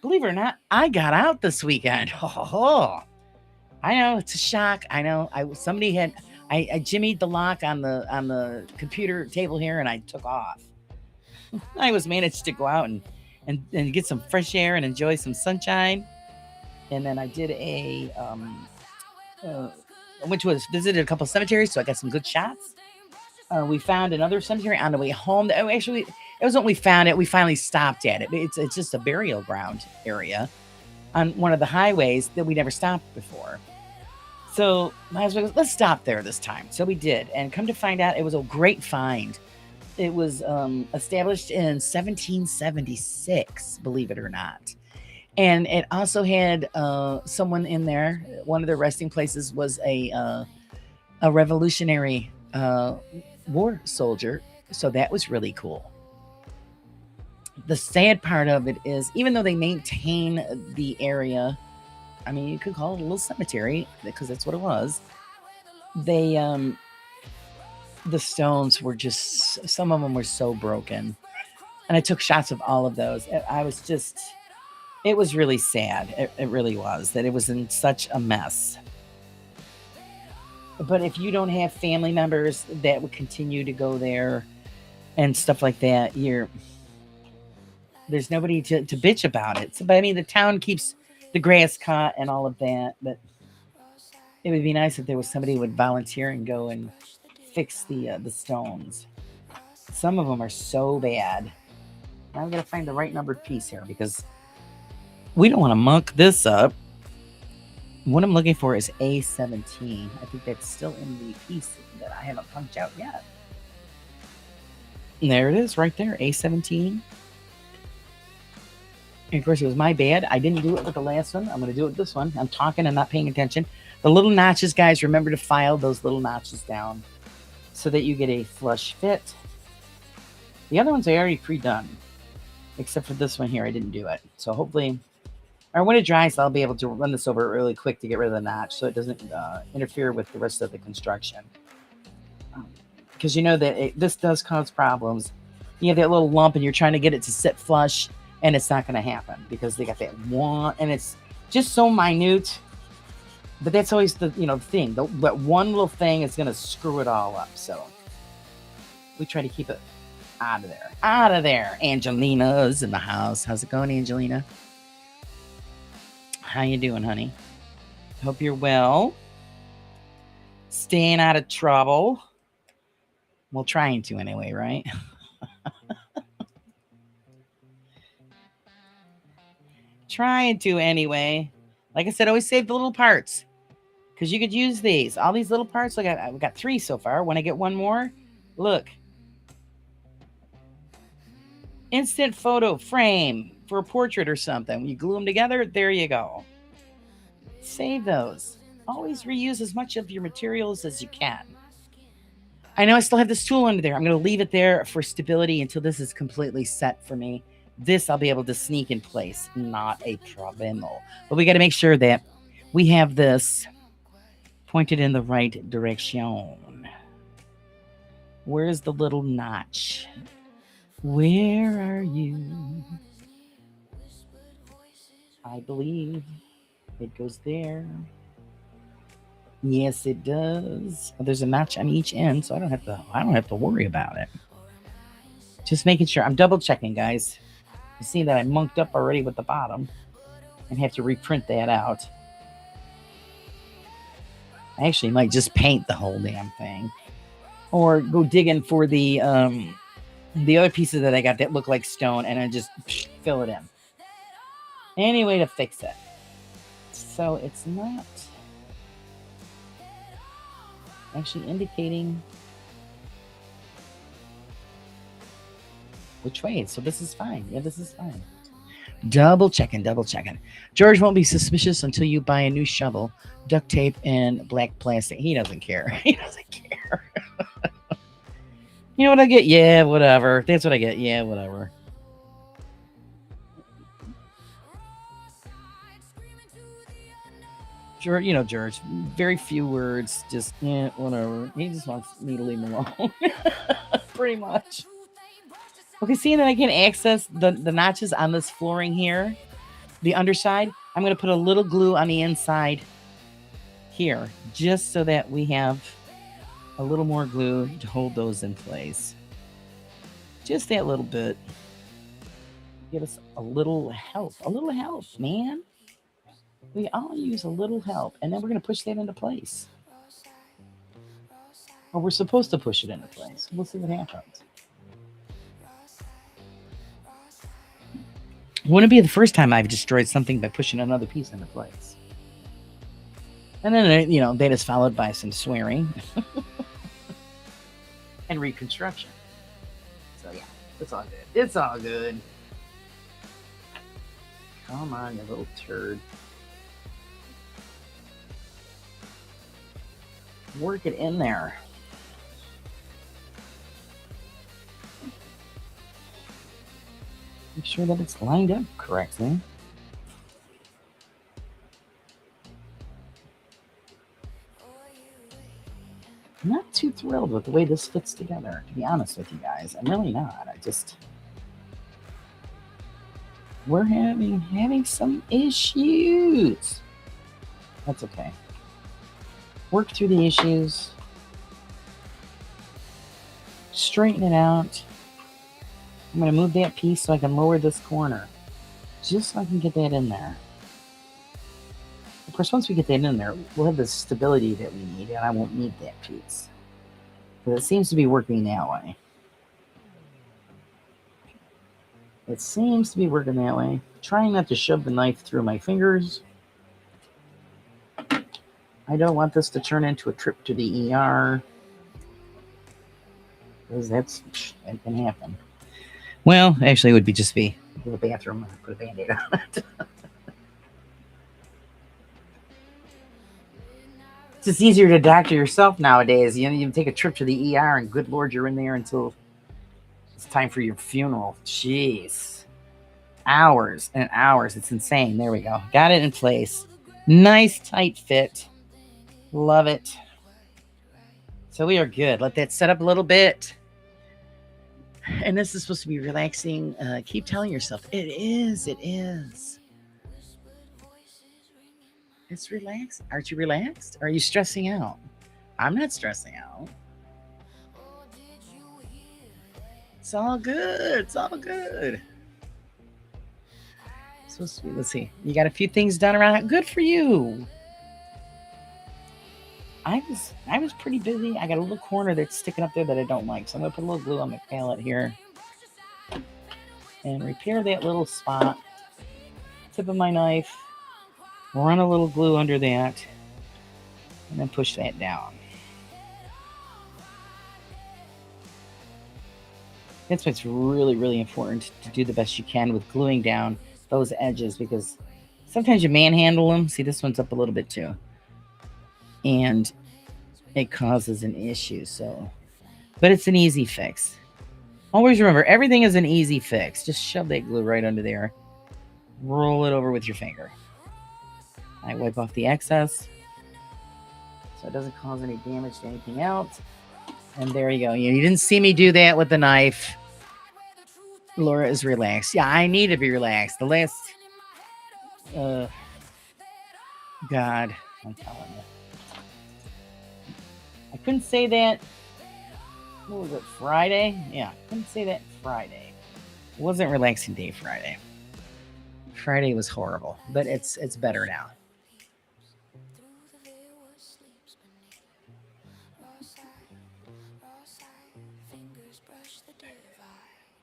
Believe it or not, I got out this weekend. Oh, I know, it's a shock. I know. I jimmied the lock on the computer table here, and I took off. I was managed to go out and get some fresh air and enjoy some sunshine. And then I did visited a couple cemeteries, so I got some good shots. We found another cemetery on the way home. Actually, it wasn't we found it. We finally stopped at it. It's just a burial ground area on one of the highways that we never stopped before. So my husband goes, let's stop there this time. So we did. And come to find out, it was a great find. It was established in 1776, believe it or not. And it also had someone in there. One of their resting places was a Revolutionary War soldier. So that was really cool. The sad part of it is, even though they maintain the area, I mean, you could call it a little cemetery because that's what it was. They, the stones were just, some of them were so broken. And I took shots of all of those. It was really sad. It really was, that it was in such a mess. But if you don't have family members that would continue to go there and stuff like that, there's nobody to bitch about it. So, but I mean, the town keeps the grass cut and all of that. But it would be nice if there was somebody who would volunteer and go and fix the stones. Some of them are so bad. Now I've got to find the right numbered piece here, because we don't want to muck this up. What I'm looking for is A17. I think that's still in the piece that I haven't punched out yet. And there it is right there, A17. And of course, it was my bad. I didn't do it with the last one. I'm going to do it with this one. I'm talking and not paying attention. The little notches, guys, remember to file those little notches down so that you get a flush fit. The other ones I already pre-done, except for this one here. I didn't do it. So hopefully, or when it dries, I'll be able to run this over really quick to get rid of the notch so it doesn't interfere with the rest of the construction. Because you know that this does cause problems. You have that little lump and you're trying to get it to sit flush, and it's not going to happen because they got that one, and it's just so minute. But that's always the thing. That one little thing is going to screw it all up. So we try to keep it out of there. Out of there. Angelina's in the house. How's it going, Angelina? How you doing, honey? Hope you're well. Staying out of trouble. Well, trying to anyway, right? Trying to anyway. Like I said, always save the little parts because you could use these. All these little parts. Look, I've got 3 so far. When I get one more, look. Instant photo frame for a portrait or something. When you glue them together, there you go. Save those. Always reuse as much of your materials as you can. I know I still have this tool under there. I'm going to leave it there for stability until this is completely set for me. This I'll be able to sneak in place. Not a problemo. But we got to make sure that we have this pointed in the right direction. Where's the little notch? Where are you? I believe it goes there. Yes, it does. There's a notch on each end, so I don't have to worry about it. Just making sure. I'm double checking, guys. You see that I monked up already with the bottom and have to reprint that out. I actually might just paint the whole damn thing or go digging for the other pieces that I got that look like stone and I just fill it in. Any way to fix it. So it's not actually indicating which way. So this is fine. Yeah, this is fine. Double checking. George won't be suspicious until you buy a new shovel, duct tape, and black plastic. He doesn't care. He doesn't care. You know what I get? Yeah, whatever. That's what I get. Yeah, whatever. George, George, very few words, just, yeah, whatever. He just wants me to leave him alone. Pretty much. Okay, seeing that I can access the notches on this flooring here, the underside, I'm going to put a little glue on the inside here, just so that we have a little more glue to hold those in place. Just that little bit. Give us a little help. A little help, man. We all use a little help, and then we're going to push that into place. Or we're supposed to push it into place. We'll see what happens. Wouldn't be the first time I've destroyed something by pushing another piece into place. And then, that is followed by some swearing and reconstruction. So, yeah, it's all good. It's all good. Come on, you little turd. Work it in there. Make sure that it's lined up correctly. I'm not too thrilled with the way this fits together, to be honest with you guys. I'm really not. We're having some issues. That's okay. Work through the issues. Straighten it out. I'm going to move that piece so I can lower this corner. Just so I can get that in there. Of course, once we get that in there, we'll have the stability that we need, and I won't need that piece. But it seems to be working that way. It seems to be working that way. Trying not to shove the knife through my fingers. I don't want this to turn into a trip to the ER. Because that can happen. Well, actually, it would be just be go to the bathroom and put a Band-Aid on it. It's just easier to doctor yourself nowadays. You take a trip to the ER, and good Lord, you're in there until it's time for your funeral. Jeez. Hours and hours. It's insane. There we go. Got it in place. Nice tight fit. Love it. So we are good. Let that set up a little bit. And this is supposed to be relaxing. Keep telling yourself, it is. It is. It's relaxed. Aren't you relaxed? Are you stressing out? I'm not stressing out. It's all good. It's all good. So sweet. Let's see. You got a few things done around. Good for you. I was pretty busy. I got a little corner that's sticking up there that I don't like. So I'm gonna put a little glue on my palette here and repair that little spot. Tip of my knife. Run a little glue under that. And then push that down. That's why it's really, really important to do the best you can with gluing down those edges, because sometimes you manhandle them. See, this one's up a little bit too. And it causes an issue. So, but it's an easy fix. Always remember, everything is an easy fix. Just shove that glue right under there. Roll it over with your finger. I wipe off the excess so it doesn't cause any damage to anything else. And there you go. You didn't see me do that with the knife. Laura is relaxed. Yeah, I need to be relaxed. The last... God, I'm telling you. I couldn't say that... What was it, Friday? Yeah, I couldn't say that Friday. It wasn't relaxing day Friday. Friday was horrible, but it's better now.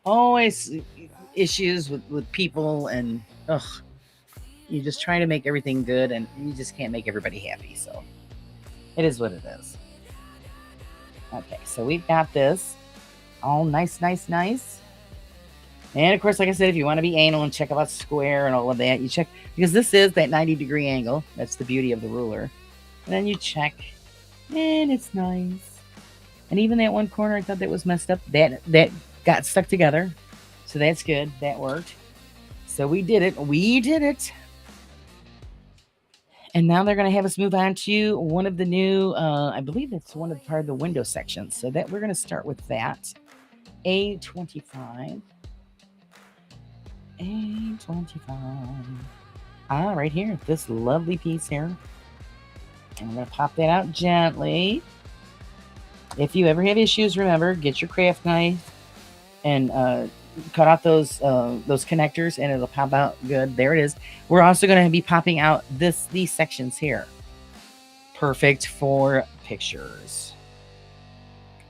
Always issues with people, and you just try to make everything good, and you just can't make everybody happy. So it is what it is. Okay, so we've got this all nice. And of course, like I said, if you want to be anal and check about square and all of that, you check, because this is that 90-degree angle. That's the beauty of the ruler. And then you check, and it's nice. And even that one corner I thought that was messed up, that got stuck together. So that's good. That worked. So we did it. And now they're going to have us move on to one of the new, I believe it's one of part of the window sections. So that we're going to start with that. A25. Right here. This lovely piece here. And I'm going to pop that out gently. If you ever have issues, remember, get your craft knife and cut out those connectors, and it'll pop out good. There it is. We're also going to be popping out these sections here. Perfect for pictures.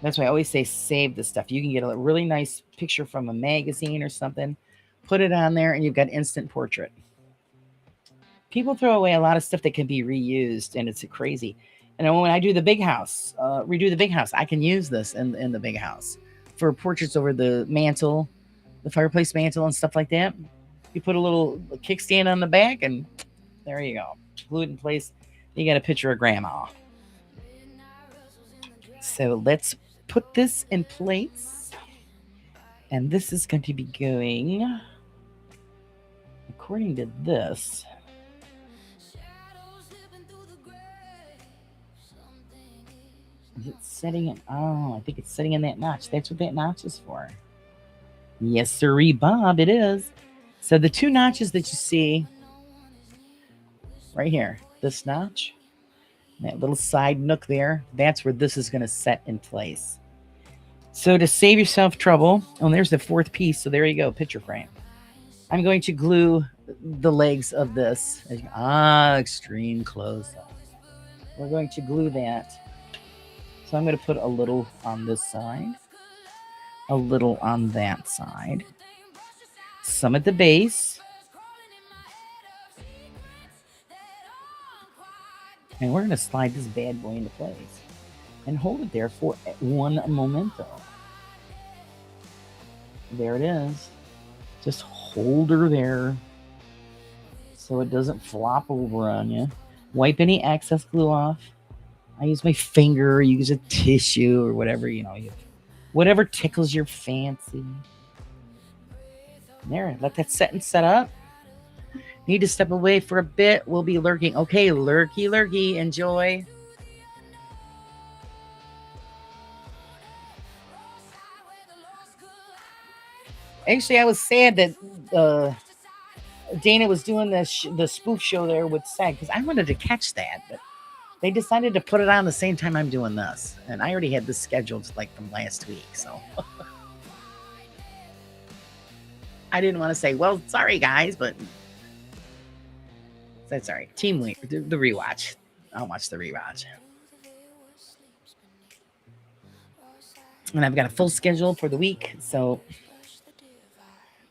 That's why I always say save this stuff. You can get a really nice picture from a magazine or something, put it on there, and you've got instant portrait. People throw away a lot of stuff that can be reused, and it's crazy. And when I do the big house, redo the big house, I can use this in the big house for portraits over the mantle, the fireplace mantle, and stuff like that. You put a little kickstand on the back, and there you go. Glue it in place. You got a picture of grandma. So let's put this in place. And this is going to be going, according to this, is it setting it? Oh, I think it's setting in that notch. That's what that notch is for. Yes, sirree, Bob, it is. So the two notches that you see right here, this notch, that little side nook there, that's where this is going to set in place. So to save yourself trouble, there's the fourth piece. So there you go, picture frame. I'm going to glue the legs of this. Extreme close up. We're going to glue that. So I'm going to put a little on this side, a little on that side, some at the base, and we're going to slide this bad boy into place and hold it there for one momento. There it is. Just hold her there so it doesn't flop over on you. Wipe any excess glue off. I use my finger, use a tissue or whatever, whatever tickles your fancy. There, let that set and set up. Need to step away for a bit. We'll be lurking. Okay, lurky, lurky. Enjoy. Actually, I was sad that Dana was doing the spoof show there with SAG because I wanted to catch that, but they decided to put it on the same time I'm doing this, and I already had this scheduled like from last week, so I didn't want to say, well, sorry guys, but that's all right. Team Week, the rewatch. I'll watch the rewatch. And I've got a full schedule for the week, so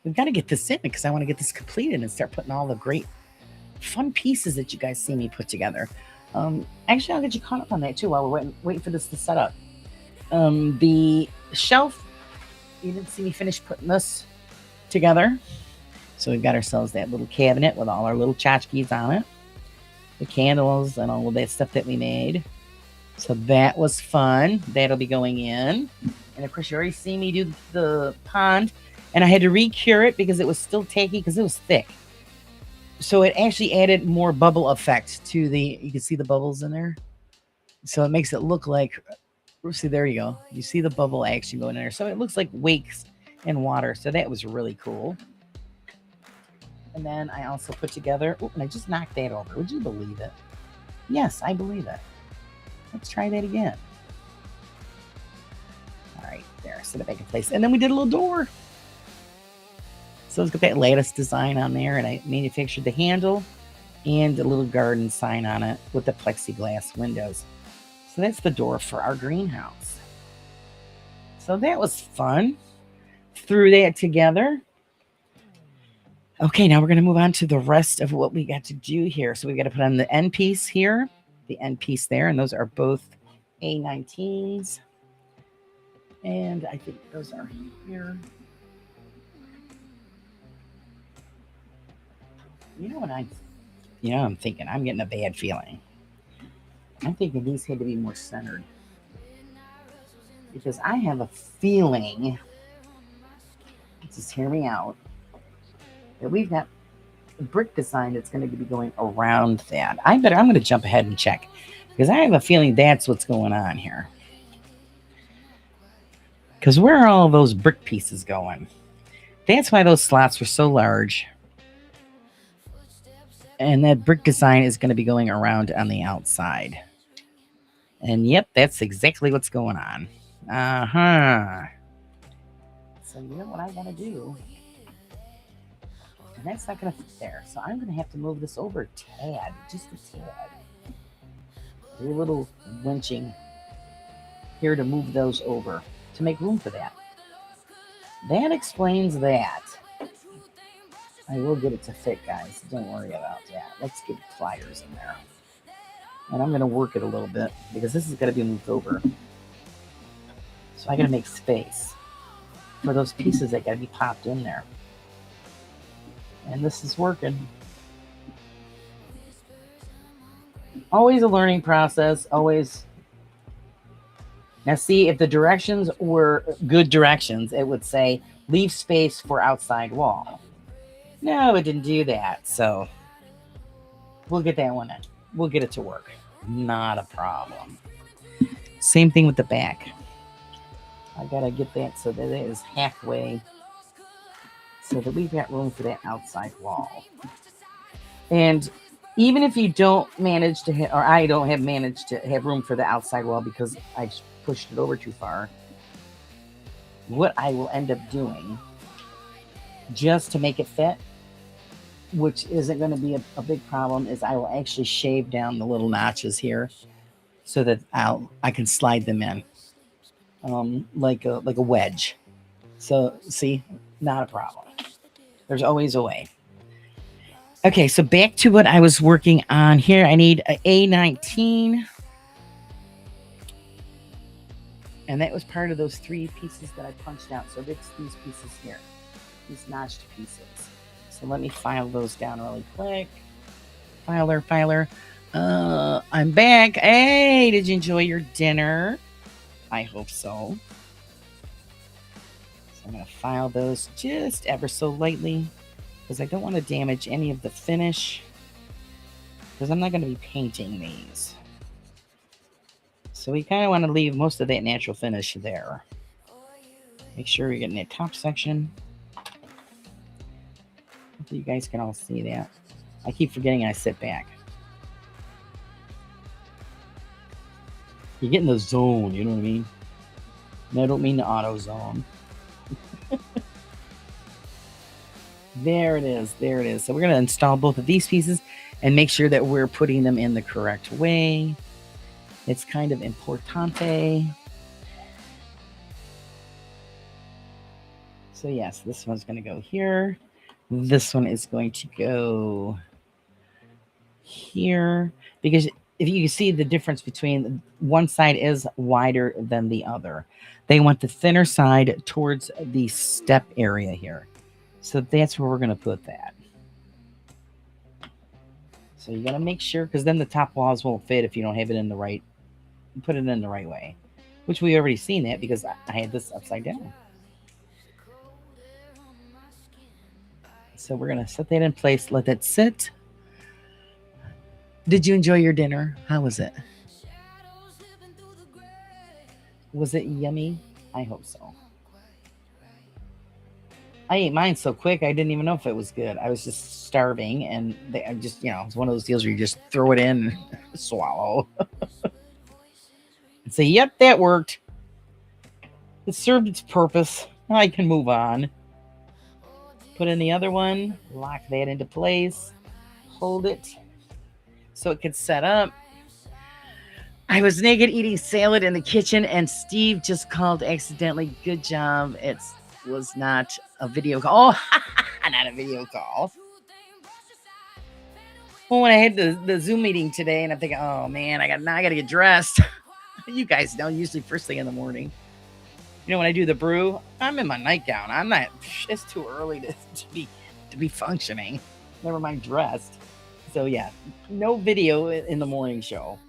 we've got to get this in because I want to get this completed and start putting all the great fun pieces that you guys see me put together. Actually, I'll get you caught up on that too while we're waiting for this to set up. The shelf, you didn't see me finish putting this together. So we've got ourselves that little cabinet with all our little tchotchkes on it. The candles and all of that stuff that we made. So that was fun. That'll be going in. And of course, you already see me do the pond. And I had to re-cure it because it was still tacky because it was thick. So it actually added more bubble effect to you can see the bubbles in there. So it makes it look like, see, there you go. You see the bubble action going in there. So it looks like wakes in water. So that was really cool. And then I also put together, and I just knocked that over. Would you believe it? Yes, I believe it. Let's try that again. All right, there, set it back in place. And then we did a little door. So let's get that lattice design on there, and I manufactured the handle and a little garden sign on it with the plexiglass windows. So that's the door for our greenhouse. So that was fun. Threw that together. Okay, now we're going to move on to the rest of what we got to do here. So we've got to put on the end piece here, the end piece there, and those are both A19s. And I think those are here. You know what I'm thinking? I'm getting a bad feeling. I'm thinking these had to be more centered. Because I have a feeling, just hear me out, that we've got a brick design that's going to be going around that. I'm going to jump ahead and check. Because I have a feeling that's what's going on here. Because where are all those brick pieces going? That's why those slots were so large. And that brick design is going to be going around on the outside. And yep, that's exactly what's going on. So you know what I got to do? And that's not going to fit there. So I'm going to have to move this over a tad. Just a tad. Do a little winching here to move those over. To make room for that. That explains that. I will get it to fit, guys. Don't worry about that. Let's get pliers in there. And I'm going to work it a little bit because this is going to be moved over. So I got to make space for those pieces that got to be popped in there. And this is working. Always a learning process. Always. Now see, if the directions were good directions, it would say leave space for outside wall. No, it didn't do that. So we'll get that one in. We'll get it to work. Not a problem. Same thing with the back. I got to get that so that it is halfway so that we've got room for that outside wall. And even if you don't manage to hit, or I don't have managed to have room for the outside wall because I've pushed it over too far, what I will end up doing just to make it fit, which isn't going to be a big problem, is I will actually shave down the little notches here so that I can slide them in like a wedge. So see, not a problem. There's always a way. Okay, so back to what I was working on here. I need an A19. And that was part of those 3 pieces that I punched out. So it's these pieces here, these notched pieces. So let me file those down really quick. Filer. I'm back. Hey, did you enjoy your dinner? I hope so. So I'm going to file those just ever so lightly because I don't want to damage any of the finish because I'm not going to be painting these. So we kind of want to leave most of that natural finish there. Make sure you're getting that top section. Hopefully you guys can all see that. I keep forgetting I sit back. You get in the zone, you know what I mean? And I don't mean the auto zone. There it is. So we're going to install both of these pieces and make sure that we're putting them in the correct way. It's kind of importante. So yes, this one's going to go here. This one is going to go here because if you see the difference between one side is wider than the other. They want the thinner side towards the step area here. So that's where we're going to put that. So you got to make sure, because then the top walls won't fit if you don't have it in the right, put it in the right way, which we already seen that because I had this upside down. So we're going to set that in place, let that sit. Did you enjoy your dinner? How was it? Was it yummy? I hope so. I ate mine so quick, I didn't even know if it was good. I was just starving, and I just, it's one of those deals where you just throw it in and swallow. And say, yep, that worked. It served its purpose. I can move on. Put in the other one, lock that into place, hold it so it could set up. I was naked eating salad in the kitchen, and Steve just called accidentally. Good job. It was not a video call. Oh, not a video call. Well, when I had the Zoom meeting today, and I'm thinking, oh man, I got to get dressed. You guys know, usually first thing in the morning. When I do the brew, I'm in my nightgown. I'm not. It's too early to be functioning. Never mind dressed. So yeah, no video in the morning show.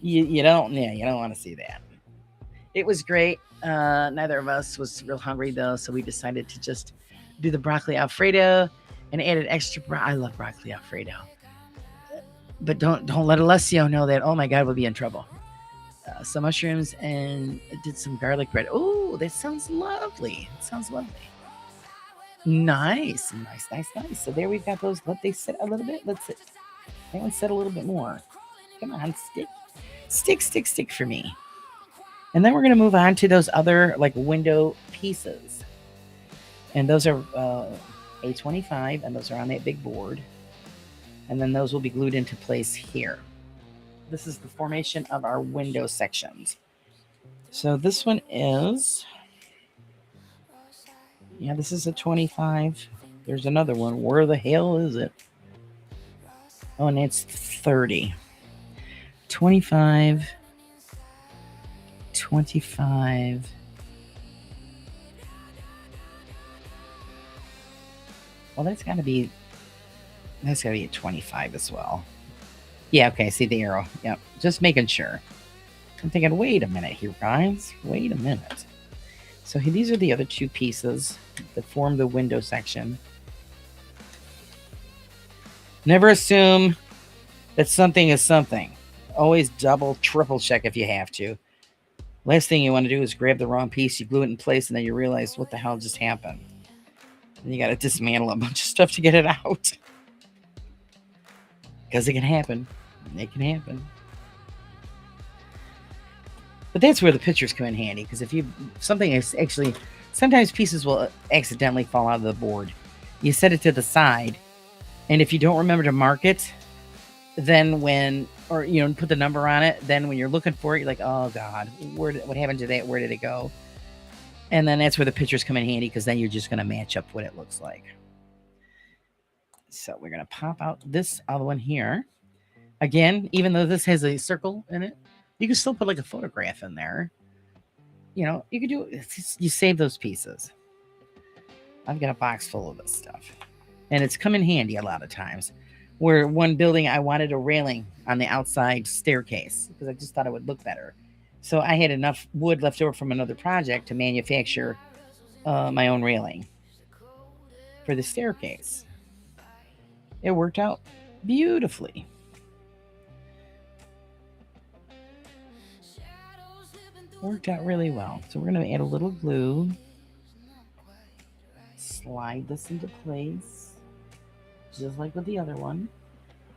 You don't want to see that. It was great. Neither of us was real hungry though, so we decided to just do the broccoli Alfredo and added extra. I love broccoli Alfredo, but don't let Alessio know that. Oh my God, we'll be in trouble. Some mushrooms and did some garlic bread. Oh, that sounds lovely. Nice. So there we've got those. Let they sit a little bit. Let's sit. That one sit a little bit more. Come on, stick for me. And then we're going to move on to those other like window pieces. And those are A25, and those are on that big board. And then those will be glued into place here. This is the formation of our window sections. So this one is, this is a 25. There's another one. Where the hell is it? Oh, and it's 30. 25. 25. Well, that's got to be a 25 as well. Yeah, okay, see the arrow. Yep, just making sure. I'm thinking, wait a minute here, guys. Wait a minute. So these are the other 2 pieces that form the window section. Never assume that something is something. Always double, triple check if you have to. Last thing you want to do is grab the wrong piece, you glue it in place, and then you realize what the hell just happened. And you got to dismantle a bunch of stuff to get it out. Because it can happen. But that's where the pictures come in handy. Because if something is actually, sometimes pieces will accidentally fall out of the board. You set it to the side, and if you don't remember to mark it, then put the number on it, then when you're looking for it, you're like, oh God, what happened to that? Where did it go? And then that's where the pictures come in handy, because then you're just going to match up what it looks like. So we're going to pop out this other one here. Again, even though this has a circle in it, you can still put like a photograph in there. you could do you save those pieces. I've got a box full of this stuff, and it's come in handy a lot of times. Where one building I wanted a railing on the outside staircase because I just thought it would look better. So I had enough wood left over from another project to manufacture my own railing for the staircase. It worked out beautifully. Worked out really well. So we're going to add a little glue. Slide this into place, just like with the other one.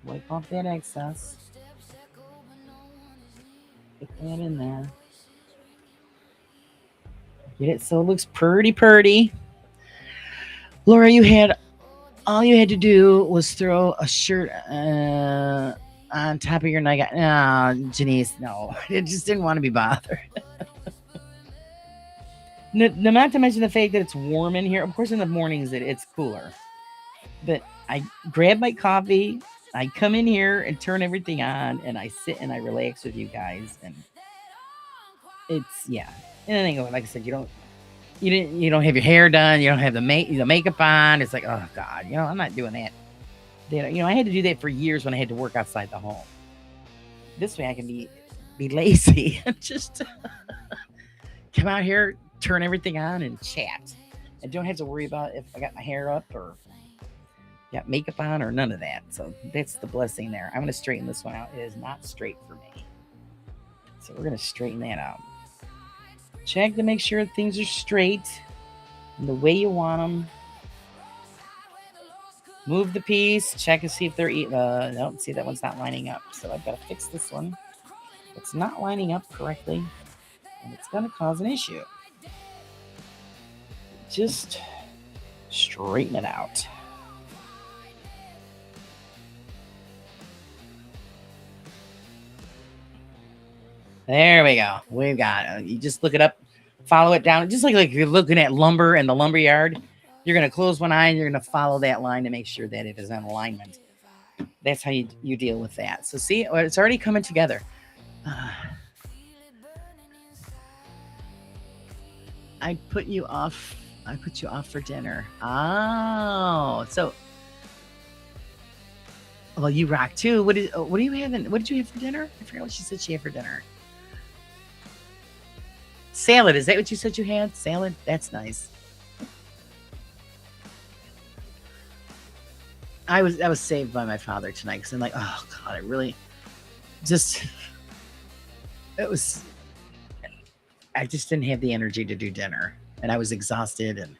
Wipe off that excess. Get that in there. Get it so it looks pretty. Laura, all you had to do was throw a shirt on top of your nightgown. No, Janice, no. I just didn't want to be bothered. Not to mention the fact that it's warm in here. Of course, in the mornings it's cooler. But I grab my coffee, I come in here and turn everything on, and I sit and I relax with you guys. And it's And then like I said, you don't have your hair done, you don't have the makeup on. It's like, oh God, I'm not doing that. I had to do that for years when I had to work outside the home. This way I can be lazy and just come out here, turn everything on, and chat. I don't have to worry about if I got my hair up or got makeup on or none of that. So that's the blessing there. I'm going to straighten this one out. It is not straight for me. So we're going to straighten that out. Check to make sure things are straight and the way you want them. Move the piece. Check and see if they're no, see that one's not lining up. So I've got to fix this one. It's not lining up correctly, and it's going to cause an issue. Just straighten it out. There we go. We've got it. You just look it up, follow it down. Just like you're looking at lumber in the lumber yard. You're going to close one eye and you're going to follow that line to make sure that it is in alignment. That's how you deal with that. So see, it's already coming together. I put you off for dinner. Oh, so well, you rock too. What are you having? What did you have for dinner? I forgot what she said she had for dinner. Salad. Is that what you said you had? Salad? That's nice. I was saved by my father tonight because I'm like, oh God, I really just I just didn't have the energy to do dinner, and I was exhausted. And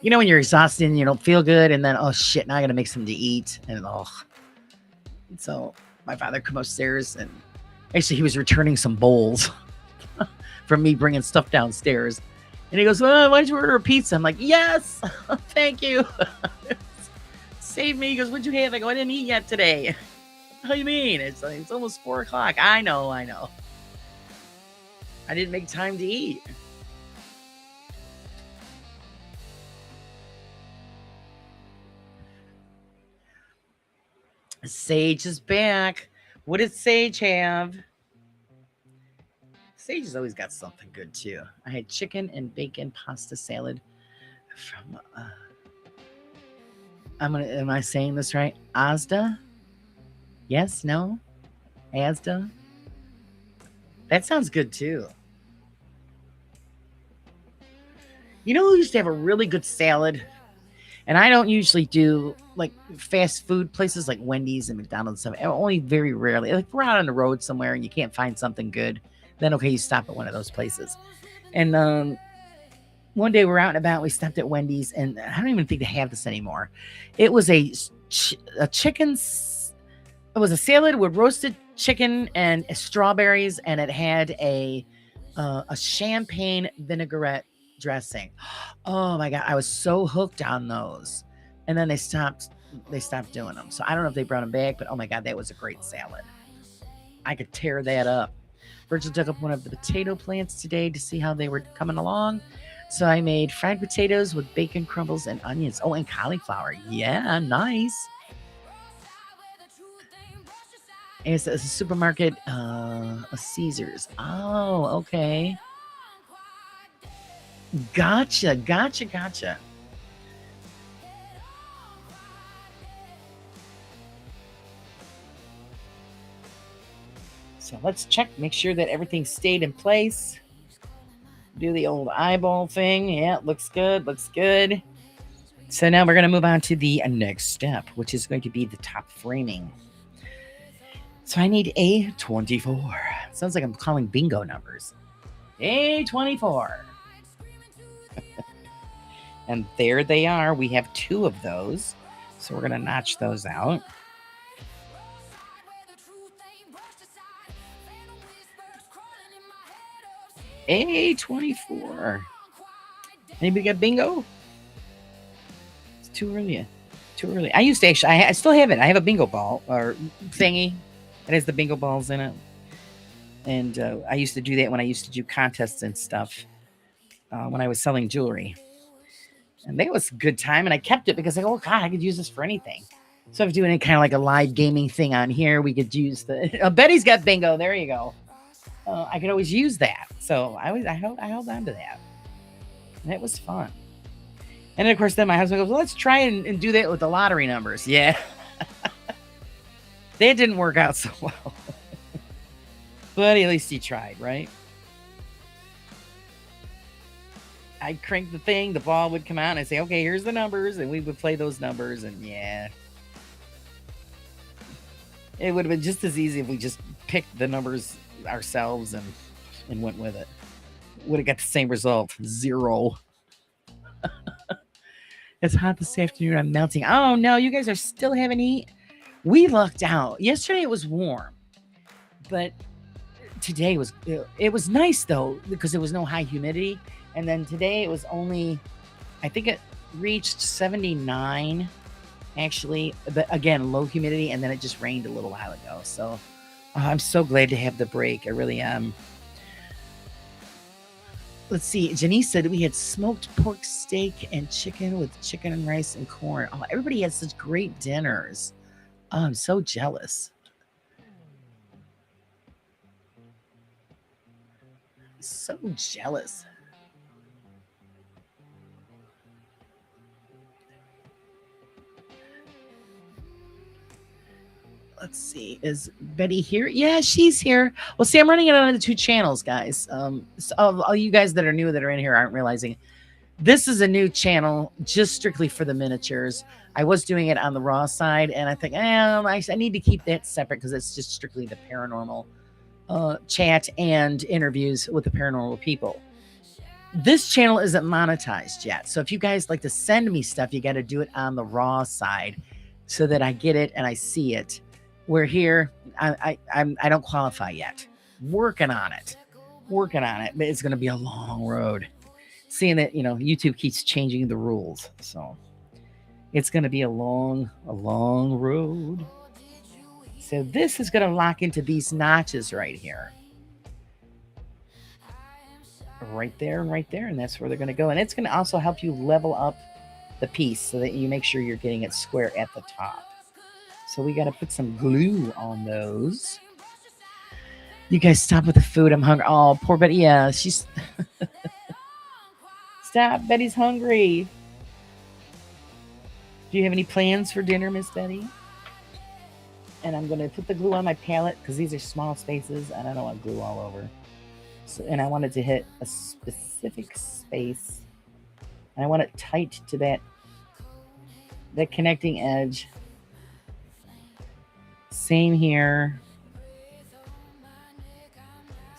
when you're exhausted and you don't feel good, and then oh shit, now I got to make something to eat, and so my father come upstairs, and actually he was returning some bowls from me bringing stuff downstairs, and he goes, well, why don't you order a pizza? I'm like, yes, thank you. Save me. He goes, what'd you have? I go, I didn't eat yet today. How do you mean? It's almost 4:00. I know. I didn't make time to eat. Sage is back. What did Sage have? Sage has always got something good too. I had chicken and bacon pasta salad from am I saying this right? Asda? Yes? No? Asda? That sounds good too. Who used to have a really good salad? And I don't usually do like fast food places like Wendy's and McDonald's and stuff. Only very rarely. Like we're out on the road somewhere and you can't find something good, then okay, you stop at one of those places. And one day we're out and about. We stopped at Wendy's, and I don't even think they have this anymore. It was a chicken. It was a salad with roasted chicken and strawberries, and it had a champagne vinaigrette dressing. Oh my God, I was so hooked on those. And then they stopped doing them. So I don't know if they brought them back, but oh my God, that was a great salad. I could tear that up. Virgil dug up one of the potato plants today to see how they were coming along. So I made fried potatoes with bacon crumbles and onions. Oh, and cauliflower. Yeah, nice. It's a supermarket, a Caesars. Oh, okay. Gotcha, gotcha, gotcha. So let's check, make sure that everything stayed in place. Do the old eyeball thing. Yeah, looks good, looks good. So now we're going to move on to the next step, which is going to be the top framing. So I need A24. Sounds like I'm calling bingo numbers. A24. And there they are. We have 2 of those. So we're going to notch those out. A24. Anybody got bingo? It's too early. Too early. I used to actually, I still have it. I have a bingo ball or thingy. It has the bingo balls in it. And I used to do that when I used to do contests and stuff when I was selling jewelry. And that was a good time. And I kept it because I go, oh, God, I could use this for anything. So if doing it kind of like a live gaming thing on here, we could use the... Betty's got bingo. There you go. I could always use that. So I held on to that. And it was fun. And then, of course, then my husband goes, well, let's try and do that with the lottery numbers. Yeah. That didn't work out so well. But at least he tried, right? I'd crank the thing, the ball would come out, and I'd say, okay, here's the numbers, and we would play those numbers, and yeah. It would have been just as easy if we just picked the numbers ourselves and went with it. Would have got the same result. 0. It's hot this afternoon. I'm melting. Oh, no, you guys are still having heat. We lucked out. Yesterday it was warm, but today it was nice, though, because there was no high humidity. And then today it was only, I think it reached 79, actually. But again, low humidity, and then it just rained a little while ago. So I'm so glad to have the break. I really am. Let's see. Janice said we had smoked pork steak and chicken with chicken and rice and corn. Oh, everybody had such great dinners. Oh, I'm so jealous. So jealous. Let's see. Is Betty here? Yeah, she's here. Well, see, I'm running it on the 2 channels, guys. So all you guys that are new that are in here aren't realizing this is a new channel just strictly for the miniatures. I was doing it on the raw side, and I think I need to keep that separate because it's just strictly the paranormal chat and interviews with the paranormal people. This channel isn't monetized yet, so if you guys like to send me stuff, you got to do it on the raw side so that I get it and I see it. We're here. I don't qualify yet. Working on it, but it's going to be a long road. Seeing that, YouTube keeps changing the rules, so it's going to be a long road. So this is going to lock into these notches right here. Right there, and that's where they're going to go. And it's going to also help you level up the piece so that you make sure you're getting it square at the top. So we got to put some glue on those. You guys stop with the food. I'm hungry. Oh, poor Betty. Yeah, she's... Stop. Betty's hungry. Do you have any plans for dinner, Miss Betty? And I'm going to put the glue on my palette because these are small spaces and I don't want glue all over. So, and I want it to hit a specific space. And I want it tight to that connecting edge. Same here.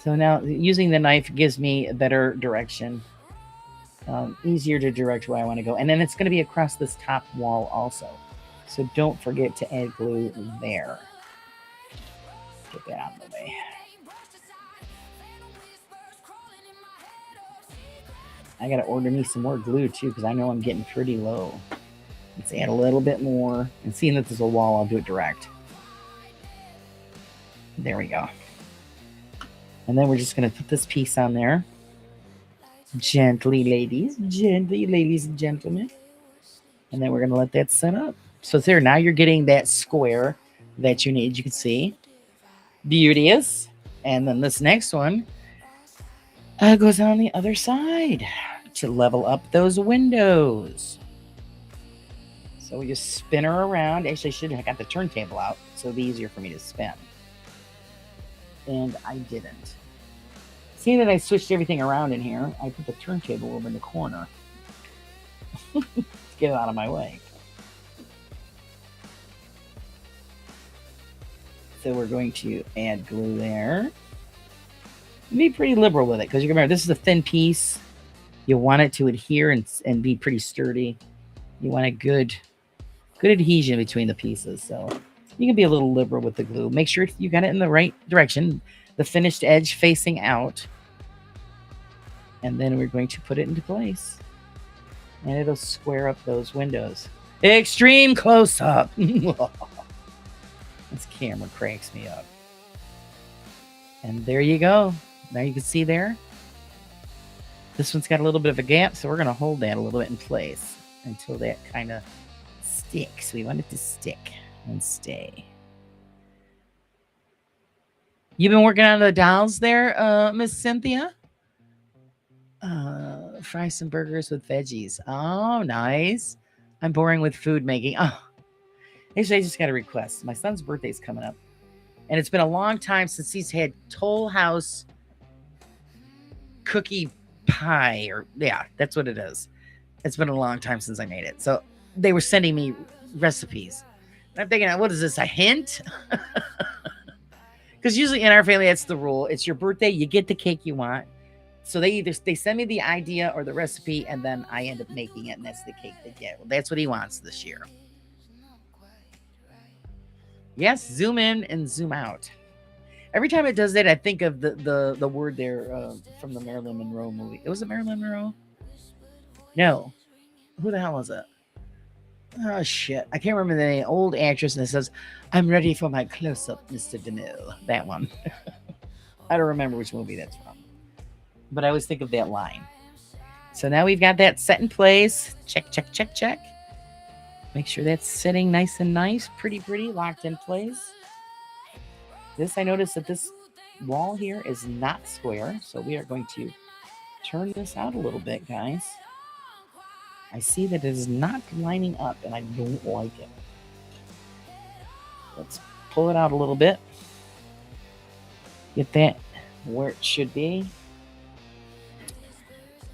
So now using the knife gives me a better direction. Easier to direct where I want to go. And then it's going to be across this top wall also. So don't forget to add glue there. Get that out of the way. I got to order me some more glue too because I know I'm getting pretty low. Let's add a little bit more. And seeing that there's a wall, I'll do it direct. There we go. And then we're just going to put this piece on there. Gently, ladies and gentlemen. And then we're going to let that set up. So there, now you're getting that square that you need. You can see. Beauteous. And then this next one goes on the other side. to level up those windows. So we just spin her around. Actually, I should have got the turntable out so it'd be easier for me to spin. And I didn't. Seeing that I switched everything around in here, I put the turntable over in the corner. Let's get it out of my way. So we're going to add glue there. Be pretty liberal with it, because you remember this is a thin piece. You want it to adhere and be pretty sturdy. You want a good adhesion between the pieces. So you can be a little liberal with the glue. Make sure you got it in the right direction, the finished edge facing out. And then we're going to put it into place. And it'll square up those windows. Extreme close-up. This camera cranks me up. And there you go. Now you can see there. This one's got a little bit of a gap, so we're going to hold that a little bit in place until that kind of sticks. We want it to stick and stay. You've been working on the dolls there, Miss Cynthia? Fry some burgers with veggies. Oh, nice. I'm boring with food making. Oh, actually, I just got a request. My son's birthday's coming up. And it's been a long time since he's had Toll House cookie pie. Or yeah, that's what it is. It's been a long time since I made it. So they were sending me recipes. And I'm thinking, what is this, a hint? Because usually in our family, that's the rule. It's your birthday, you get the cake you want. So they send me the idea or the recipe, and then I end up making it, and that's the cake they get. Well, that's what he wants this year. Yes, zoom in and zoom out. Every time it does that, I think of the word there from the Marilyn Monroe movie. It was a Marilyn Monroe? No. Who the hell was it? Oh, shit. I can't remember the name. Old actress, and it says, "I'm ready for my close-up, Mr. DeMille." That one. I don't remember which movie that's from. But I always think of that line. So now we've got that set in place. Check, check, check, check. Make sure that's sitting nice and nice. Pretty, locked in place. This, I noticed that this wall here is not square. So we are going to turn this out a little bit, guys. I see that it is not lining up, and I don't like it. Let's pull it out a little bit. Get that where it should be.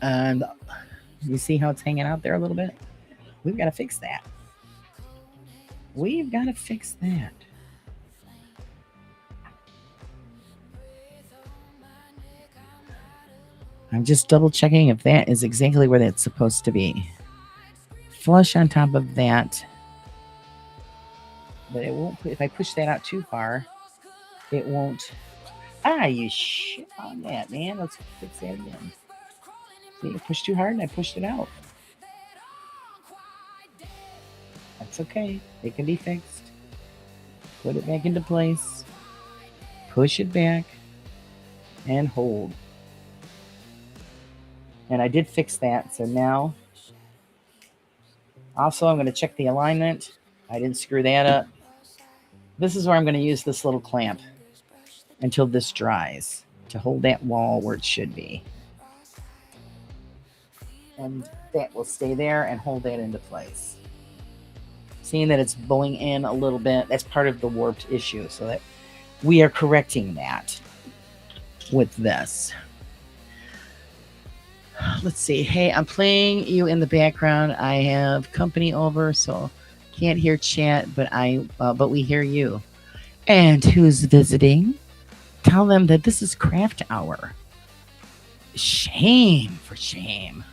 And you see how it's hanging out there a little bit? We've got to fix that. We've got to fix that. I'm just double checking if that is exactly where that's supposed to be. Flush on top of that. But it won't, if I push that out too far, it won't. Ah, you shit on that, man. Let's fix that again. See, I pushed too hard and I pushed it out. That's okay. It can be fixed. Put it back into place. Push it back. And hold. And I did fix that. So now, also I'm going to check the alignment. I didn't screw that up. This is where I'm going to use this little clamp until this dries to hold that wall where it should be. And that will stay there and hold that into place. Seeing that it's bowing in a little bit, that's part of the warped issue. So that we are correcting that with this. Let's see. Hey, I'm playing you in the background. I have company over, so can't hear chat, but we hear you. And who's visiting? Tell them that this is craft hour. Shame for shame.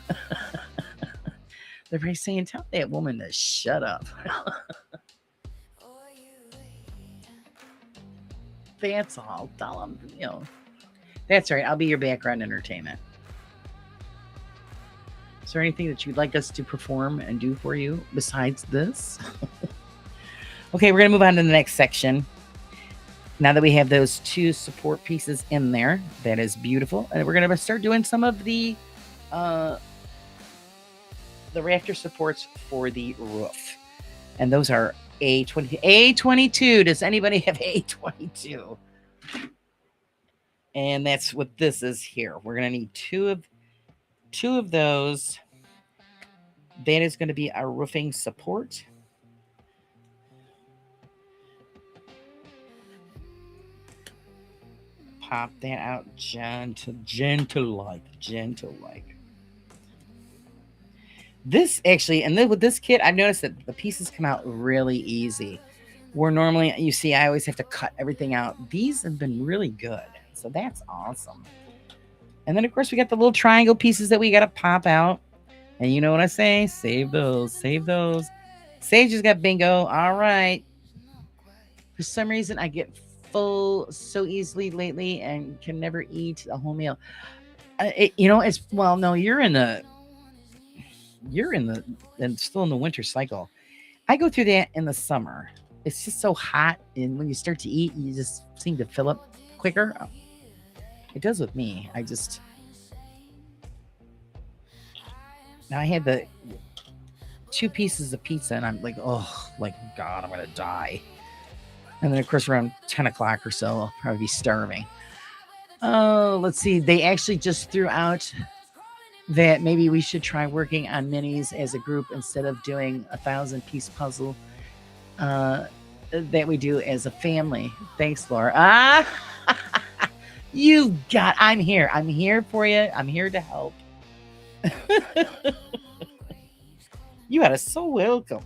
They're probably saying, tell that woman to shut up. That's all. Tell them, That's right. I'll be your background entertainment. Is there anything that you'd like us to perform and do for you besides this? Okay, we're going to move on to the next section. Now that we have those two support pieces in there, that is beautiful. And we're going to start doing some of the rafter supports for the roof. And those are A22. Does anybody have A22? And that's what this is here. We're going to need two of 2 of those. That is going to be our roofing support. Pop that out gentle like. This actually, and then with this kit, I've noticed that the pieces come out really easy. Where normally, you see, I always have to cut everything out. These have been really good. So that's awesome. And then, of course, we got the little triangle pieces that we got to pop out. And you know what I say? Save those. Save those. Sage has got bingo. All right. For some reason, I get full so easily lately and can never eat a whole meal. It's, well, no, you're still in the winter cycle. I go through that in the summer. It's just so hot, and when you start to eat, you just seem to fill up quicker. It does with me. Now I had the 2 pieces of pizza, and I'm like, oh, like, God, I'm gonna die. And then, of course, around 10 o'clock or so, I'll probably be starving. Oh, let's see. They actually just threw out that maybe we should try working on minis as a group instead of doing a 1,000-piece puzzle that we do as a family. Thanks, Laura. I'm here. I'm here for you. I'm here to help. You are so welcome.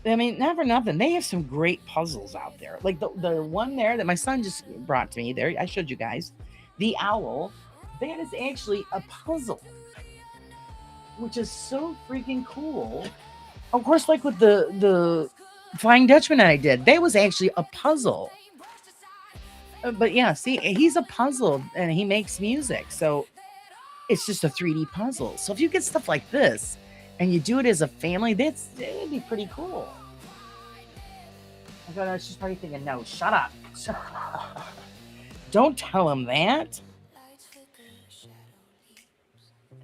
I mean, not for nothing. They have some great puzzles out there. Like the one there that my son just brought to me there. I showed you guys. The owl. That is actually a puzzle. Which is so freaking cool. Of course, like with the Flying Dutchman that I did. That was actually a puzzle. But yeah, see, he's a puzzle and he makes music. So it's just a 3D puzzle. So if you get stuff like this and you do it as a family, it would be pretty cool. I thought she's probably thinking, no, shut up. Don't tell him that.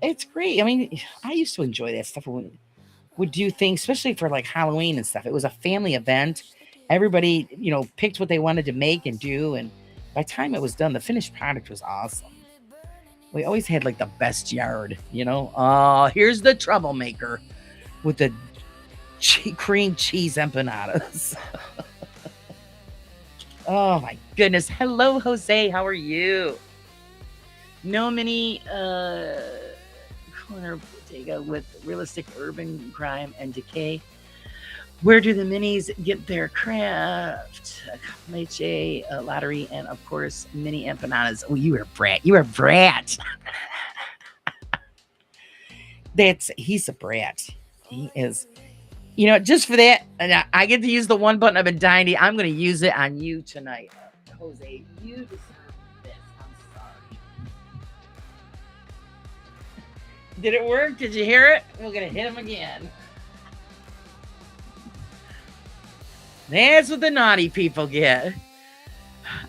It's great. I mean, I used to enjoy that stuff when we would do things, especially for like Halloween and stuff. It was a family event. Everybody, picked what they wanted to make and do. And by the time it was done, the finished product was awesome. We always had like the best yard, here's the troublemaker with the cream cheese empanadas. Oh my goodness. Hello, Jose. How are you? No mini corner bodega with realistic urban crime and decay. Where do the minis get their craft? Leche, lottery, and of course, mini empanadas. Oh, you are a brat. You are a brat. He's a brat. He is. Just for that, and I get to use the one button I've been dying to. I'm going to use it on you tonight. Jose, you deserve this. I'm sorry. Did it work? Did you hear it? We're going to hit him again. That's what the naughty people get.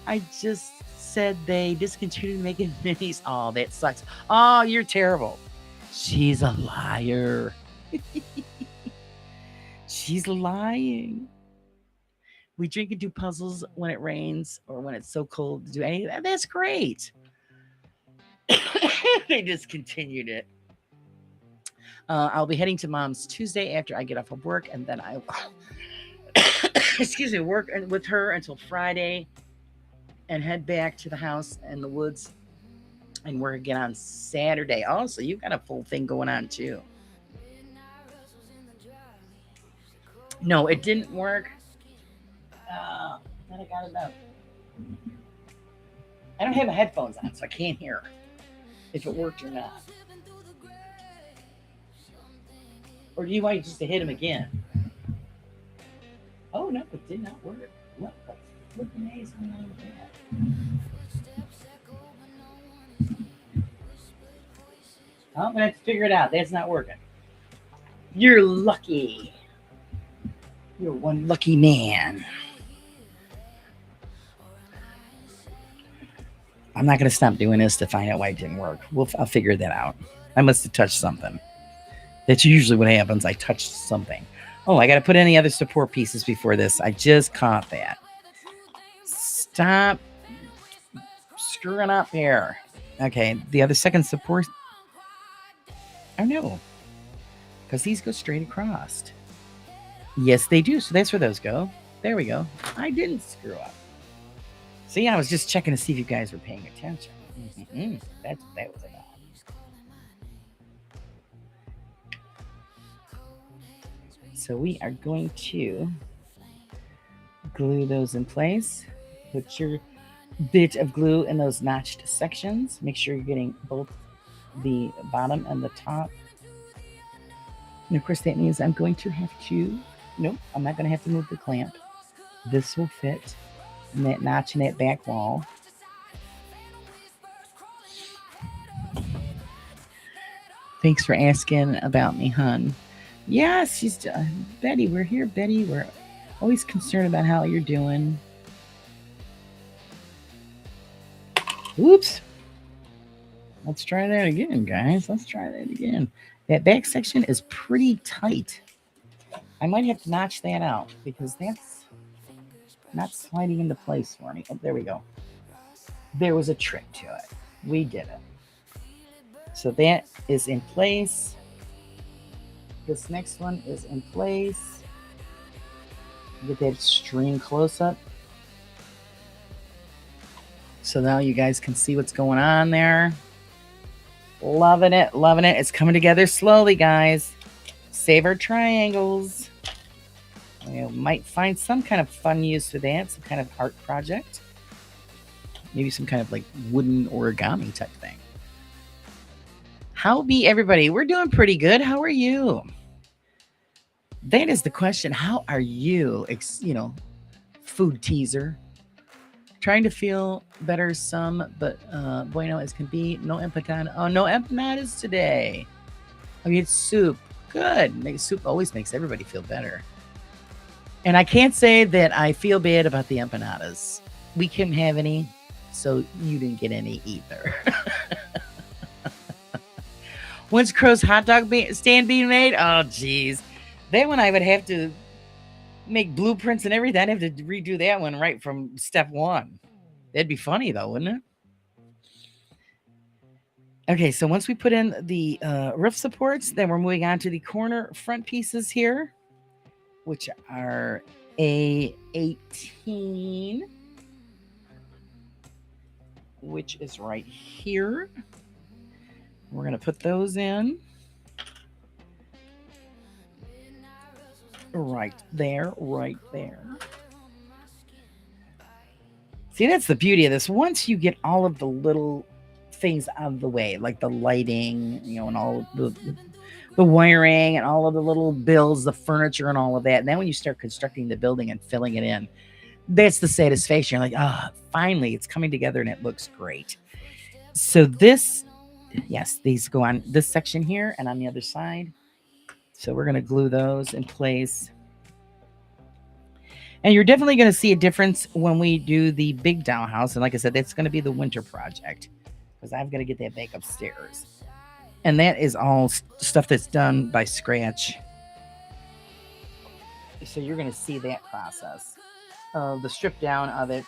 I just said they discontinued making minis. Oh, that sucks. Oh, you're terrible. She's a liar. She's lying. We drink and do puzzles when it rains or when it's so cold to do any of that. That's great. They discontinued it. I'll be heading to Mom's Tuesday after I get off of work, and then I will work with her until Friday and head back to the house in the woods and work again on Saturday. Oh, so you've got a full thing going on too. No, it didn't work. Then I got it up. I don't have headphones on, so I can't hear if it worked or not. Or do you want just to hit him again? Oh, no, it did not work. What is going on with that? I'm going to have to figure it out. That's not working. You're lucky. You're one lucky man. I'm not going to stop doing this to find out why it didn't work. I'll figure that out. I must have touched something. That's usually what happens. I touched something. Oh, I got to put any other support pieces before this. I just caught that. Stop screwing up here. Okay, the other second support. Oh no, because these go straight across. Yes, they do. So that's where those go. There we go. I didn't screw up. See, I was just checking to see if you guys were paying attention. Mm-hmm. That was about. So we are going to glue those in place. Put your bit of glue in those notched sections. Make sure you're getting both the bottom and the top. And of course, that means I'm going to have to, nope, I'm not going to have to move the clamp. This will fit in that notch in that back wall. Thanks for asking about me, hun. Yeah, she's Betty. We're here, Betty. We're always concerned about how you're doing. Oops. Let's try that again, guys. Let's try that again. That back section is pretty tight. I might have to notch that out because that's not sliding into place for me. Oh, there we go. There was a trick to it. We did it. So that is in place. This next one is in place. Get that extreme close up. So now you guys can see what's going on there. Loving it, loving it. It's coming together slowly, guys. Save our triangles. We might find some kind of fun use for that, some kind of art project. Maybe some kind of like wooden origami type thing. How be everybody? We're doing pretty good. How are you? That is the question. How are you? Food teaser. Trying to feel better some, but bueno as can be. No empanadas. Oh, no empanadas today. Oh, you had soup. Good. Soup always makes everybody feel better. And I can't say that I feel bad about the empanadas. We couldn't have any, so you didn't get any either. When's Crow's hot dog stand being made? Oh, geez. That one I would have to make blueprints and everything. I'd have to redo that one right from step one. That'd be funny, though, wouldn't it? Okay, so once we put in the roof supports, then we're moving on to the corner front pieces here, which are A18, which is right here. We're going to put those in. Right there, right there. See, that's the beauty of this. Once you get all of the little things out of the way, like the lighting, and all the wiring and all of the little bills, the furniture and all of that. And then when you start constructing the building and filling it in, that's the satisfaction. You're like, finally, it's coming together and it looks great. So this, yes, these go on this section here and on the other side. So we're going to glue those in place. And you're definitely going to see a difference when we do the big dollhouse. And like I said, that's going to be the winter project because I've got to get that back upstairs. And that is all stuff that's done by scratch. So you're going to see that process of the strip down of it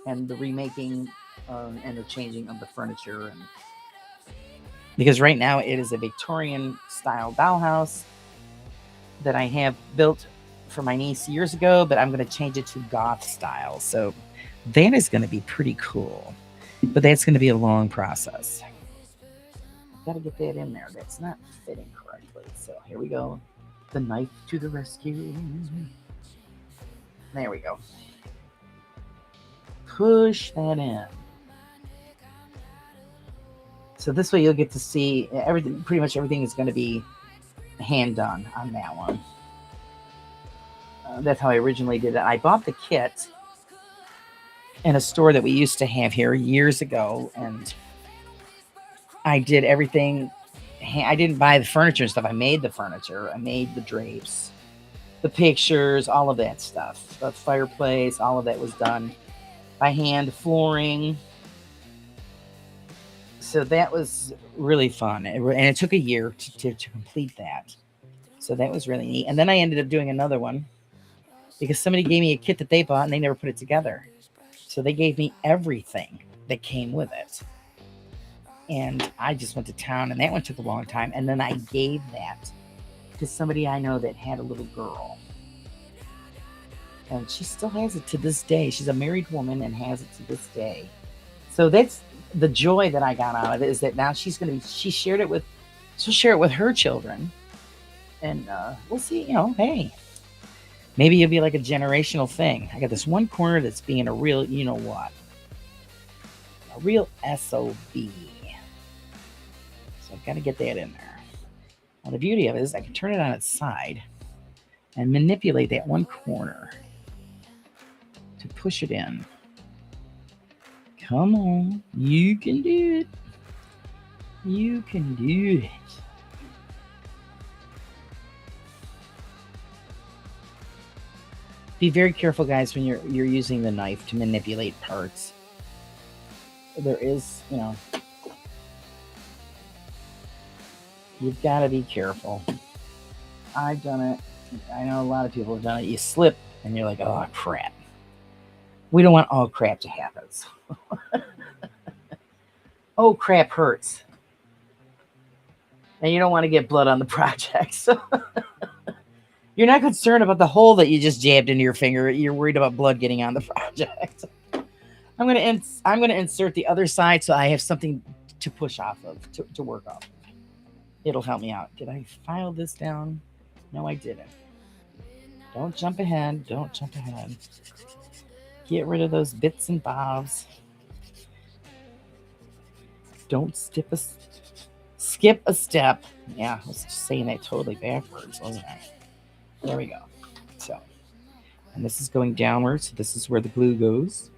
and the remaking and the changing of the furniture. Because right now it is a Victorian style dollhouse that I have built for my niece years ago, but I'm going to change it to goth style. So that is going to be pretty cool, but that's going to be a long process. Got to get that in there. That's not fitting correctly. So here we go. The knife to the rescue. There we go. Push that in. So this way you'll get to see everything. Pretty much everything is going to be hand done on that one. That's how I originally did it. I bought the kit in a store that we used to have here years ago, and I did everything. I didn't buy the furniture and stuff. I made the furniture. I made the drapes, the pictures, all of that stuff. The fireplace, all of that was done by hand. Flooring. So that was really fun. And it took a year to complete that. So that was really neat. And then I ended up doing another one because somebody gave me a kit that they bought and they never put it together. So they gave me everything. that came with it. And I just went to town, and that one took a long time. And then I gave that to somebody I know that had a little girl. And she still has it to this day. She's a married woman and has it to this day. So that's the joy that I got out of it, is that now she'll share it with her children. And we'll see, hey, maybe it'll be like a generational thing. I got this one corner that's being a real, you know what? A real SOB. So I've got to get that in there. Now the beauty of it is I can turn it on its side and manipulate that one corner to push it in. Come on, you can do it. You can do it. Be very careful, guys, when you're using the knife to manipulate parts. There is, you've got to be careful. I've done it. I know a lot of people have done it. You slip and you're like, oh, crap. We don't want all crap to happen. Oh, crap hurts. And you don't want to get blood on the project. So you're not concerned about the hole that you just jabbed into your finger. You're worried about blood getting on the project. I'm going to insert the other side so I have something to push off of, to work off of. It'll help me out. Did I file this down? No, I didn't. Don't jump ahead. Don't jump ahead. Get rid of those bits and bobs. Don't skip a step. Yeah, I was just saying that totally backwards, wasn't I? There we go. So, and this is going downwards. So this is where the glue goes.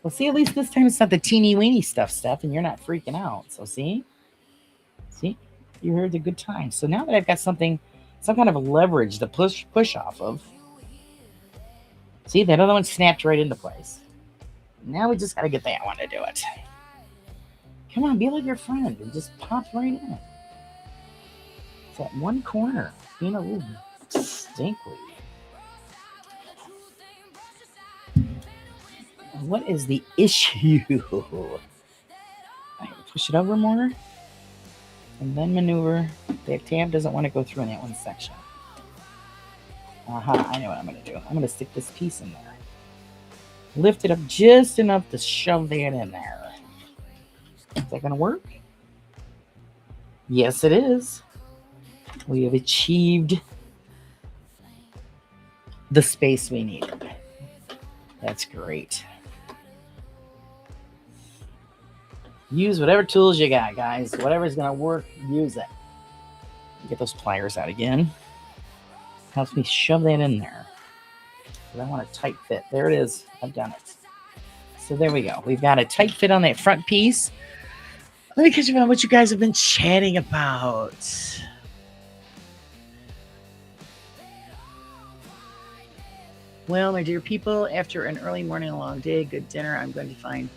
Well, see, at least this time it's not the teeny weeny stuff, and you're not freaking out. So see, you heard the good time. So now that I've got some kind of a leverage to push off of, see, that other one snapped right into place. Now we just got to get that one to do it. Come on, be like your friend and just pop right in. It's that one corner being a little stinkly. What is the issue? I push it over more and then maneuver. That tab doesn't want to go through in that one section. I know what I'm going to do. I'm going to stick this piece in there. Lift it up just enough to shove that in there. Is that going to work? Yes, it is. We have achieved the space we needed. That's great. Use whatever tools you got, guys. Whatever's going to work, use it. Get those pliers out again. Helps me shove that in there. But I want a tight fit. There it is. I've done it. So there we go. We've got a tight fit on that front piece. Let me catch up on what you guys have been chatting about. Well, my dear people, after an early morning and a long day, good dinner, I'm going to find...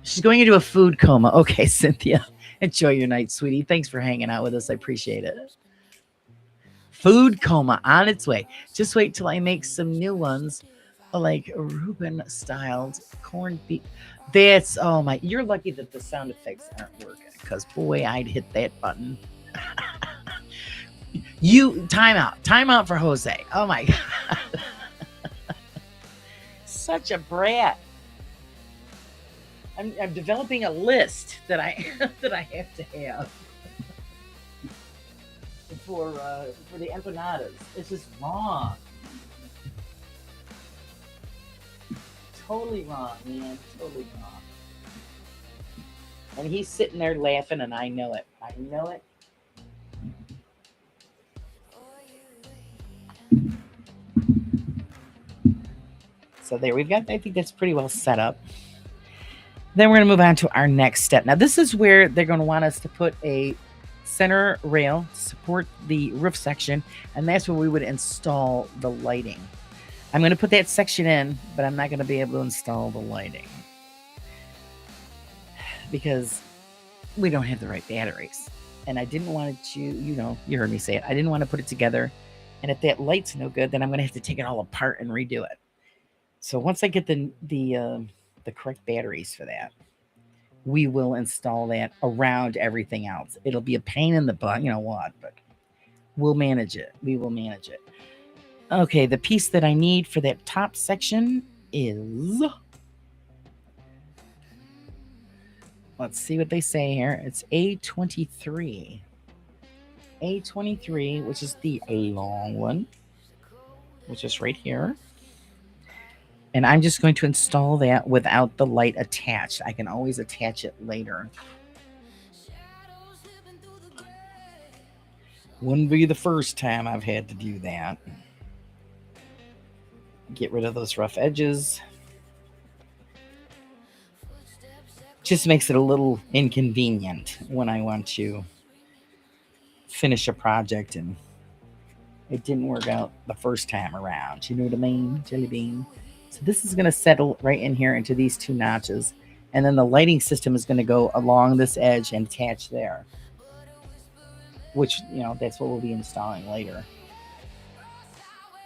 She's going into a food coma. Okay, Cynthia. Enjoy your night, sweetie. Thanks for hanging out with us. I appreciate it. Food coma on its way. Just wait till I make some new ones, like Reuben-styled corned beef. That's, oh my, you're lucky that the sound effects aren't working, because boy, I'd hit that button. Time out for Jose. Oh my God. Such a brat. I'm developing a list that I have to have for the empanadas. It's just wrong. Totally wrong, man. Totally wrong. And he's sitting there laughing, and I know it. I know it. So there we've got, I think that's pretty well set up. Then we're going to move on to our next step. Now, this is where they're going to want us to put a center rail to support the roof section, and that's where we would install the lighting. I'm going to put that section in, but I'm not going to be able to install the lighting because we don't have the right batteries. And I didn't want to, you heard me say it. I didn't want to put it together. And if that light's no good, then I'm going to have to take it all apart and redo it. So once I get the correct batteries for that, we will install that around everything else. It'll be a pain in the butt, you know what, but we'll manage it. We will manage it. Okay, the piece that I need for that top section is, let's see what they say here. It's A23. A23, which is the long one, which is right here. And I'm just going to install that without the light attached. I can always attach it later. Wouldn't be the first time I've had to do that. Get rid of those rough edges. Just makes it a little inconvenient when I want to finish a project and it didn't work out the first time around. You know what I mean? Jelly bean. So this is going to settle right in here into these two notches. And then the lighting system is going to go along this edge and attach there. Which, you know, that's what we'll be installing later.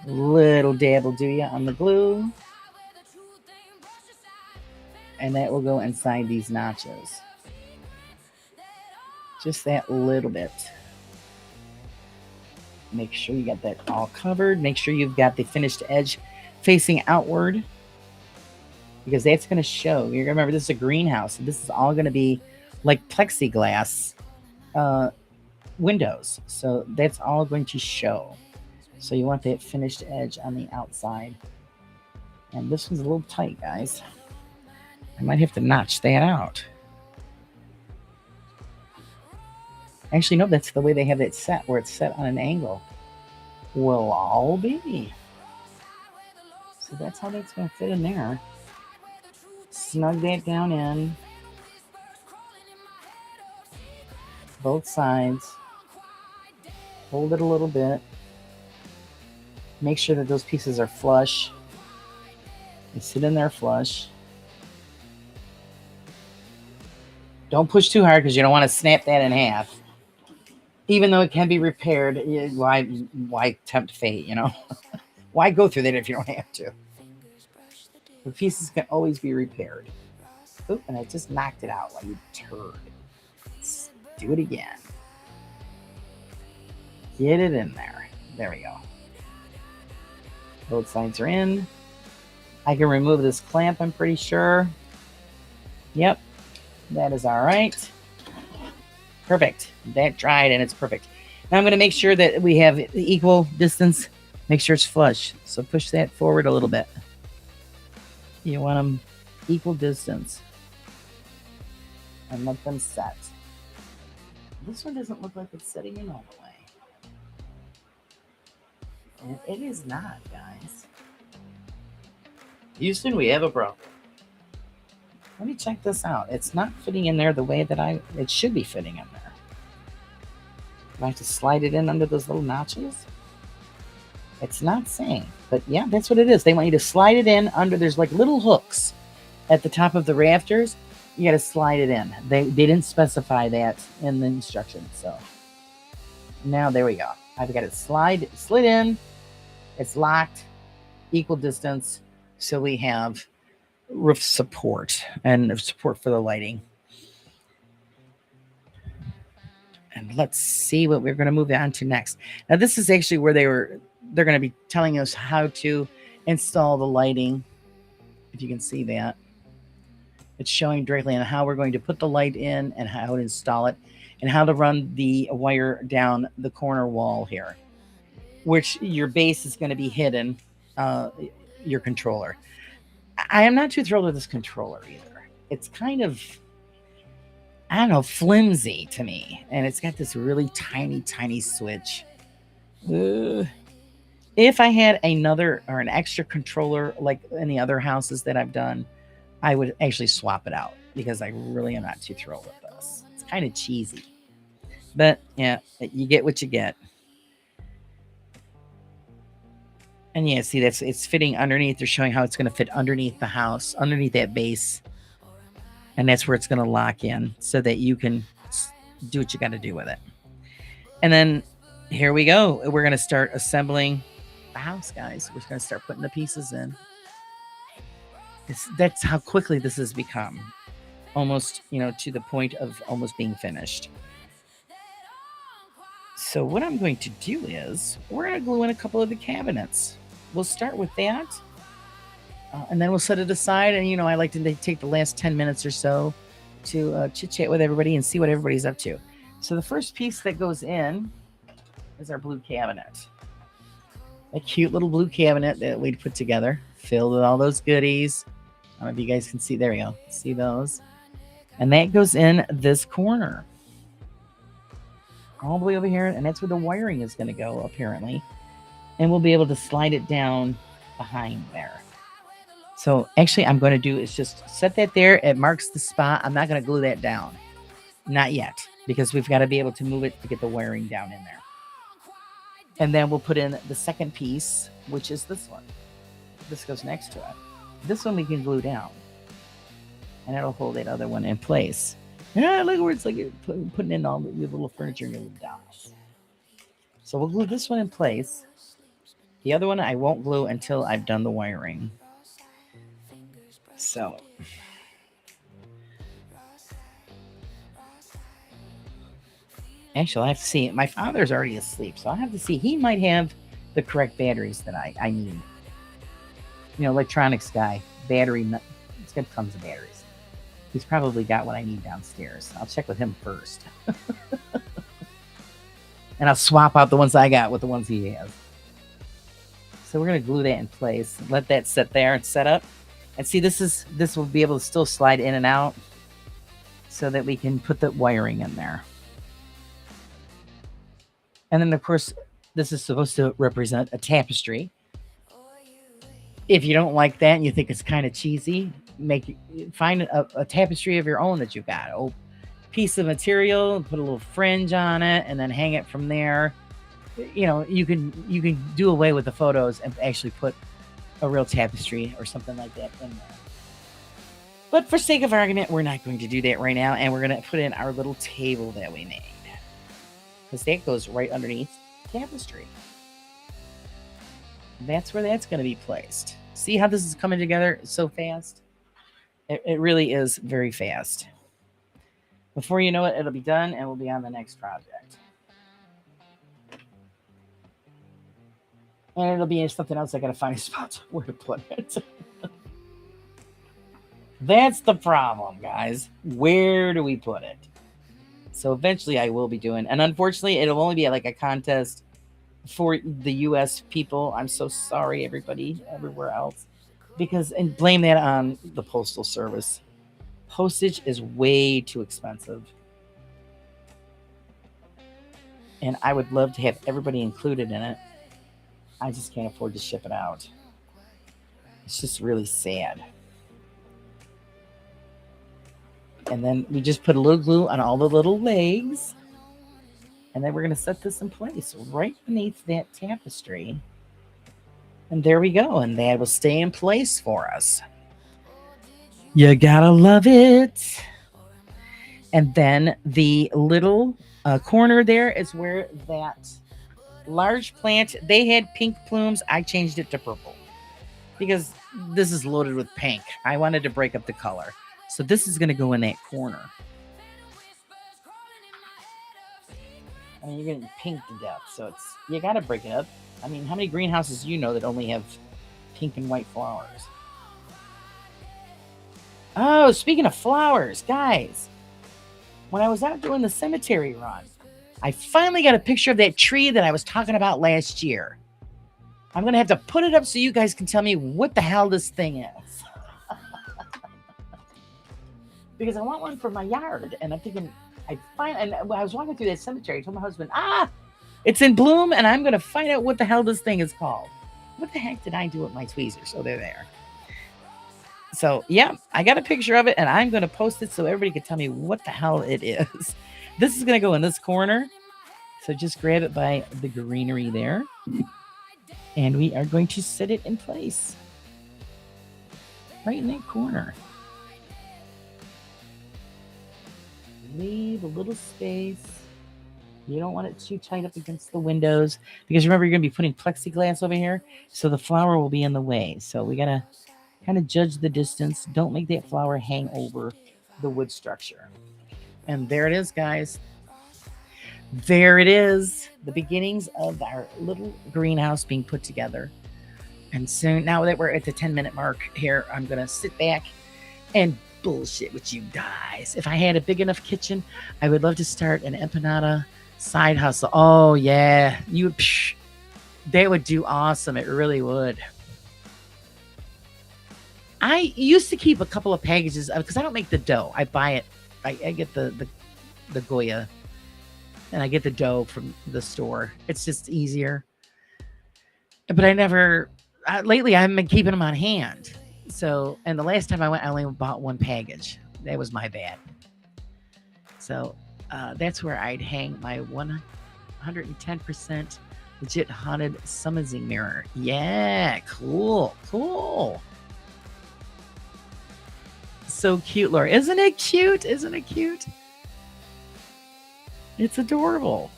Little dab will do ya on the glue. And that will go inside these notches. Just that little bit. Make sure you got that all covered. Make sure you've got the finished edge facing outward, because that's going to show. You're going to remember this is a greenhouse. So this is all going to be like plexiglass windows. So that's all going to show. So you want that finished edge on the outside. And this one's a little tight, guys. I might have to notch that out. Actually, no, that's the way they have it set, where it's set on an angle. Will all be. So that's how that's going to fit in there. Snug that down in. Both sides. Hold it a little bit. Make sure that those pieces are flush. They sit in there flush. Don't push too hard because you don't want to snap that in half. Even though it can be repaired, why tempt fate, you know? Why go through that if you don't have to? The pieces can always be repaired. Oop, and I just knocked it out like you turd. Let's do it again. Get it in there. There we go. Both sides are in. I can remove this clamp, I'm pretty sure. Yep, that is all right. Perfect. That dried and it's perfect. Now I'm going to make sure that we have the equal distance. Make sure it's flush. So push that forward a little bit. You want them equal distance. And let them set. This one doesn't look like it's setting in all the way. And it is not, guys. Houston, we have a problem. Let me check this out. It's not fitting in there the way that it should be fitting in there. Do I have to slide it in under those little notches? It's not saying, but yeah, that's what it is. They want you to slide it in under, there's like little hooks at the top of the rafters. You got to slide it in. They didn't specify that in the instructions. So now there we go. I've got it slid in. It's locked, equal distance. So we have roof support and support for the lighting. And let's see what we're going to move on to next. Now, this is actually where they're going to be telling us how to install the lighting. If you can see that. It's showing directly on how we're going to put the light in and how to install it and how to run the wire down the corner wall here, which your base is going to be hidden, your controller. I am not too thrilled with this controller either. It's kind of, I don't know, flimsy to me. And it's got this really tiny, tiny switch. If I had another or an extra controller like in the other houses that I've done, I would actually swap it out because I really am not too thrilled with this. It's kind of cheesy. But yeah, you get what you get. And yeah, see, it's fitting underneath. They're showing how it's going to fit underneath the house, underneath that base. And that's where it's going to lock in so that you can do what you got to do with it. And then here we go. We're going to start assembling the house, guys. We're going to start putting the pieces in. That's how quickly this has become. Almost, to the point of almost being finished. So what I'm going to do is we're going to glue in a couple of the cabinets. We'll start with that. And then we'll set it aside. And, I like to take the last 10 minutes or so to chit-chat with everybody and see what everybody's up to. So the first piece that goes in is our blue cabinet. A cute little blue cabinet that we'd put together, filled with all those goodies. I don't know if you guys can see. There we go. See those? And that goes in this corner. All the way over here. And that's where the wiring is going to go, apparently. And we'll be able to slide it down behind there. So actually, I'm going to do is just set that there. It marks the spot. I'm not going to glue that down. Not yet. Because we've got to be able to move it to get the wiring down in there. And then we'll put in the second piece, which is this one. This goes next to it. This one we can glue down. And it'll hold that other one in place. Yeah, look where it's like putting in all your little furniture and your little dolls. So we'll glue this one in place. The other one I won't glue until I've done the wiring. So actually, I have to see. My father's already asleep, so I have to see. He might have the correct batteries that I need. Electronics guy, battery. It's got tons of batteries. He's probably got what I need downstairs. I'll check with him first. And I'll swap out the ones I got with the ones he has. So we're going to glue that in place. Let that sit there and set up. And see, this will be able to still slide in and out so that we can put the wiring in there. And then, of course, this is supposed to represent a tapestry. If you don't like that and you think it's kind of cheesy, find a tapestry of your own that you've got. A piece of material, put a little fringe on it, and then hang it from there. You can do away with the photos and actually put a real tapestry or something like that in there. But for sake of argument, we're not going to do that right now, and we're going to put in our little table that we made. Because that goes right underneath the tapestry. That's where that's going to be placed. See how this is coming together so fast? It really is very fast. Before you know it, it'll be done, and we'll be on the next project. And it'll be something else. I got to find a spot where to put it. That's the problem, guys. Where do we put it? So eventually I will be doing, and unfortunately it'll only be like a contest for the US people. I'm so sorry, everybody, everywhere else, and blame that on the postal service. Postage is way too expensive. And I would love to have everybody included in it. I just can't afford to ship it out. It's just really sad. And then we just put a little glue on all the little legs. And then we're going to set this in place right beneath that tapestry. And there we go. And that will stay in place for us. You gotta love it. And then the little corner there is where that large plant, they had pink plumes. I changed it to purple because this is loaded with pink. I wanted to break up the color. So this is going to go in that corner. I mean, you're getting pink to death. So you got to break it up. I mean, how many greenhouses do you know that only have pink and white flowers? Oh, speaking of flowers, guys, when I was out doing the cemetery run, I finally got a picture of that tree that I was talking about last year. I'm going to have to put it up so you guys can tell me what the hell this thing is. Because I want one for my yard. And I'm thinking, and when I was walking through that cemetery, I told my husband, it's in bloom, and I'm going to find out what the hell this thing is called. What the heck did I do with my tweezers? So they're there. So, yeah, I got a picture of it, and I'm going to post it so everybody can tell me what the hell it is. This is going to go in this corner. So just grab it by the greenery there. And we are going to set it in place. Right in that corner. Leave a little space. You don't want it too tight up against the windows. Because remember, you're going to be putting plexiglass over here. So the flower will be in the way. So we got to Kind of judge the distance. Don't make that flower hang over the wood structure. And there it is, guys. There it is. The beginnings of our little greenhouse being put together. And soon, now that we're at the 10-minute mark here, I'm going to sit back and bullshit with you guys. If I had a big enough kitchen, I would love to start an empanada side hustle. Oh, yeah. That would do awesome. It really would. I used to keep a couple of packages because I don't make the dough. I buy it. I get the Goya, and I get the dough from the store. It's just easier. But I never lately. I haven't been keeping them on hand. So, and the last time I went, I only bought one package. That was my bad. So that's where I'd hang my 110% legit haunted summoning mirror. Yeah, cool. So cute, Laura. Isn't it cute? It's adorable.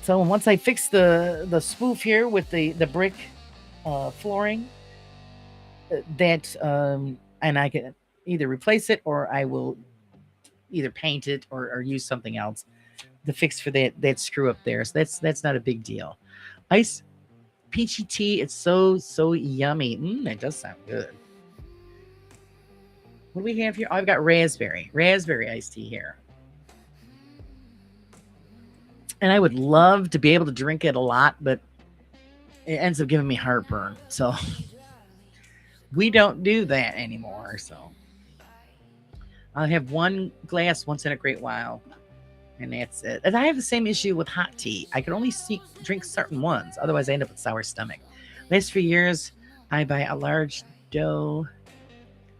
So once I fix the spoof here with the brick flooring, that and I can either replace it or I will either paint it or use something else to fix for that screw up there. So that's not a big deal. Ice peachy tea. It's so yummy. That does sound good. What do we have here? Oh, I've got raspberry iced tea here. And I would love to be able to drink it a lot, but it ends up giving me heartburn. So we don't do that anymore. So I'll have one glass once in a great while, and that's it. And I have the same issue with hot tea. I can only drink certain ones. Otherwise, I end up with sour stomach. Last few years, I buy a large dough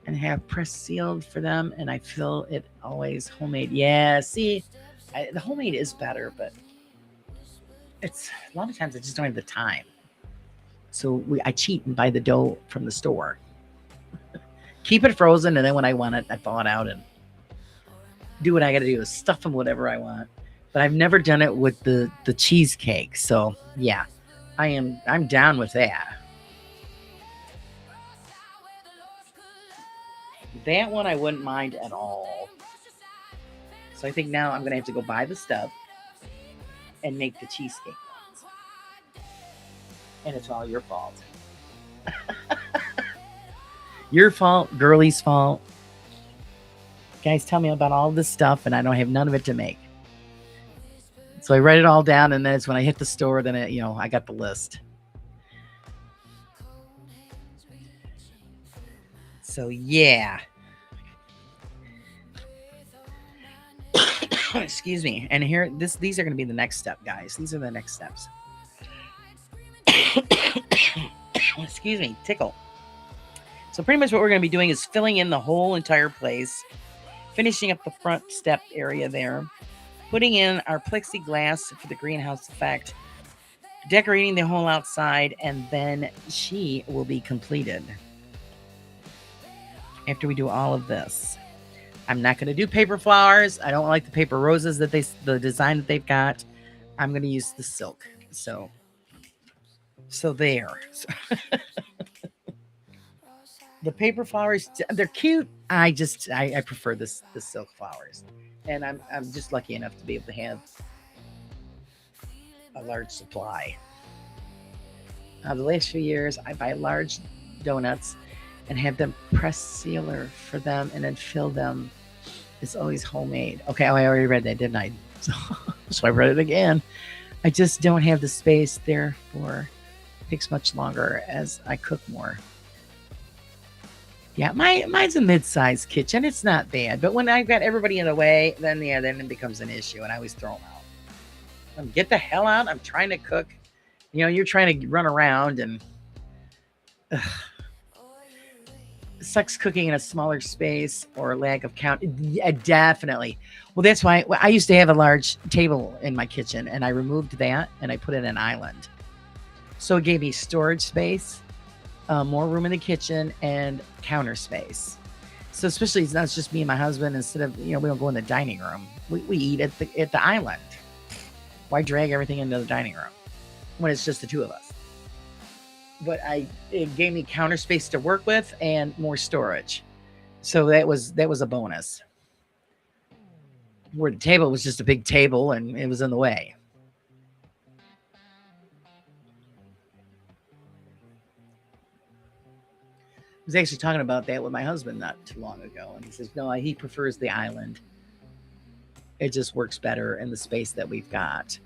and have press sealed for them, and I fill it always homemade. Yeah, see, the homemade is better, but it's a lot of times I just don't have the time. So I cheat and buy the dough from the store. Keep it frozen, and then when I want it, I thaw it out and do what I got to do. Stuff them whatever I want. But I've never done it with the cheesecake. So yeah, I'm down with that. That one I wouldn't mind at all. So I think now I'm gonna have to go buy the stuff and make the cheesecake ones. And it's all your fault. Your fault, girlie's fault. Guys tell me about all this stuff and I don't have none of it to make. So I write it all down, and then it's when I hit the store, then I got the list. So yeah. Excuse me. And here, these are going to be the next step, guys. These are the next steps. Excuse me, tickle. So pretty much what we're going to be doing is filling in the whole entire place, finishing up the front step area there, putting in our plexiglass for the greenhouse effect, decorating the whole outside, and then she will be completed. After we do all of this, I'm not going to do paper flowers. I don't like the paper roses the design that they've got. I'm going to use the silk. So there. The paper flowers, they're cute. I prefer the silk flowers, and I'm just lucky enough to be able to have a large supply. The last few years, I buy large donuts and have them press sealer for them and then fill them. It's always homemade. Okay, I already read that, didn't I? So I read it again. I just don't have the space, therefore it takes much longer as I cook more. Yeah, mine's a mid-sized kitchen. It's not bad, but when I've got everybody in the way, then it becomes an issue, and I always throw them out. Get the hell out! I'm trying to cook. You're trying to run around, and it sucks cooking in a smaller space or a lack of count. Yeah, definitely. Well, that's why I used to have a large table in my kitchen, and I removed that and I put in an island. So it gave me storage space, more room in the kitchen, and counter space. So especially it's not just me and my husband. Instead of we don't go in the dining room. We eat at the island. Why drag everything into the dining room when it's just the two of us? but it gave me counter space to work with and more storage. So that was a bonus. Where the table was just a big table and it was in the way. I was actually talking about that with my husband not too long ago, and he says no, he prefers the island. It just works better in the space that we've got.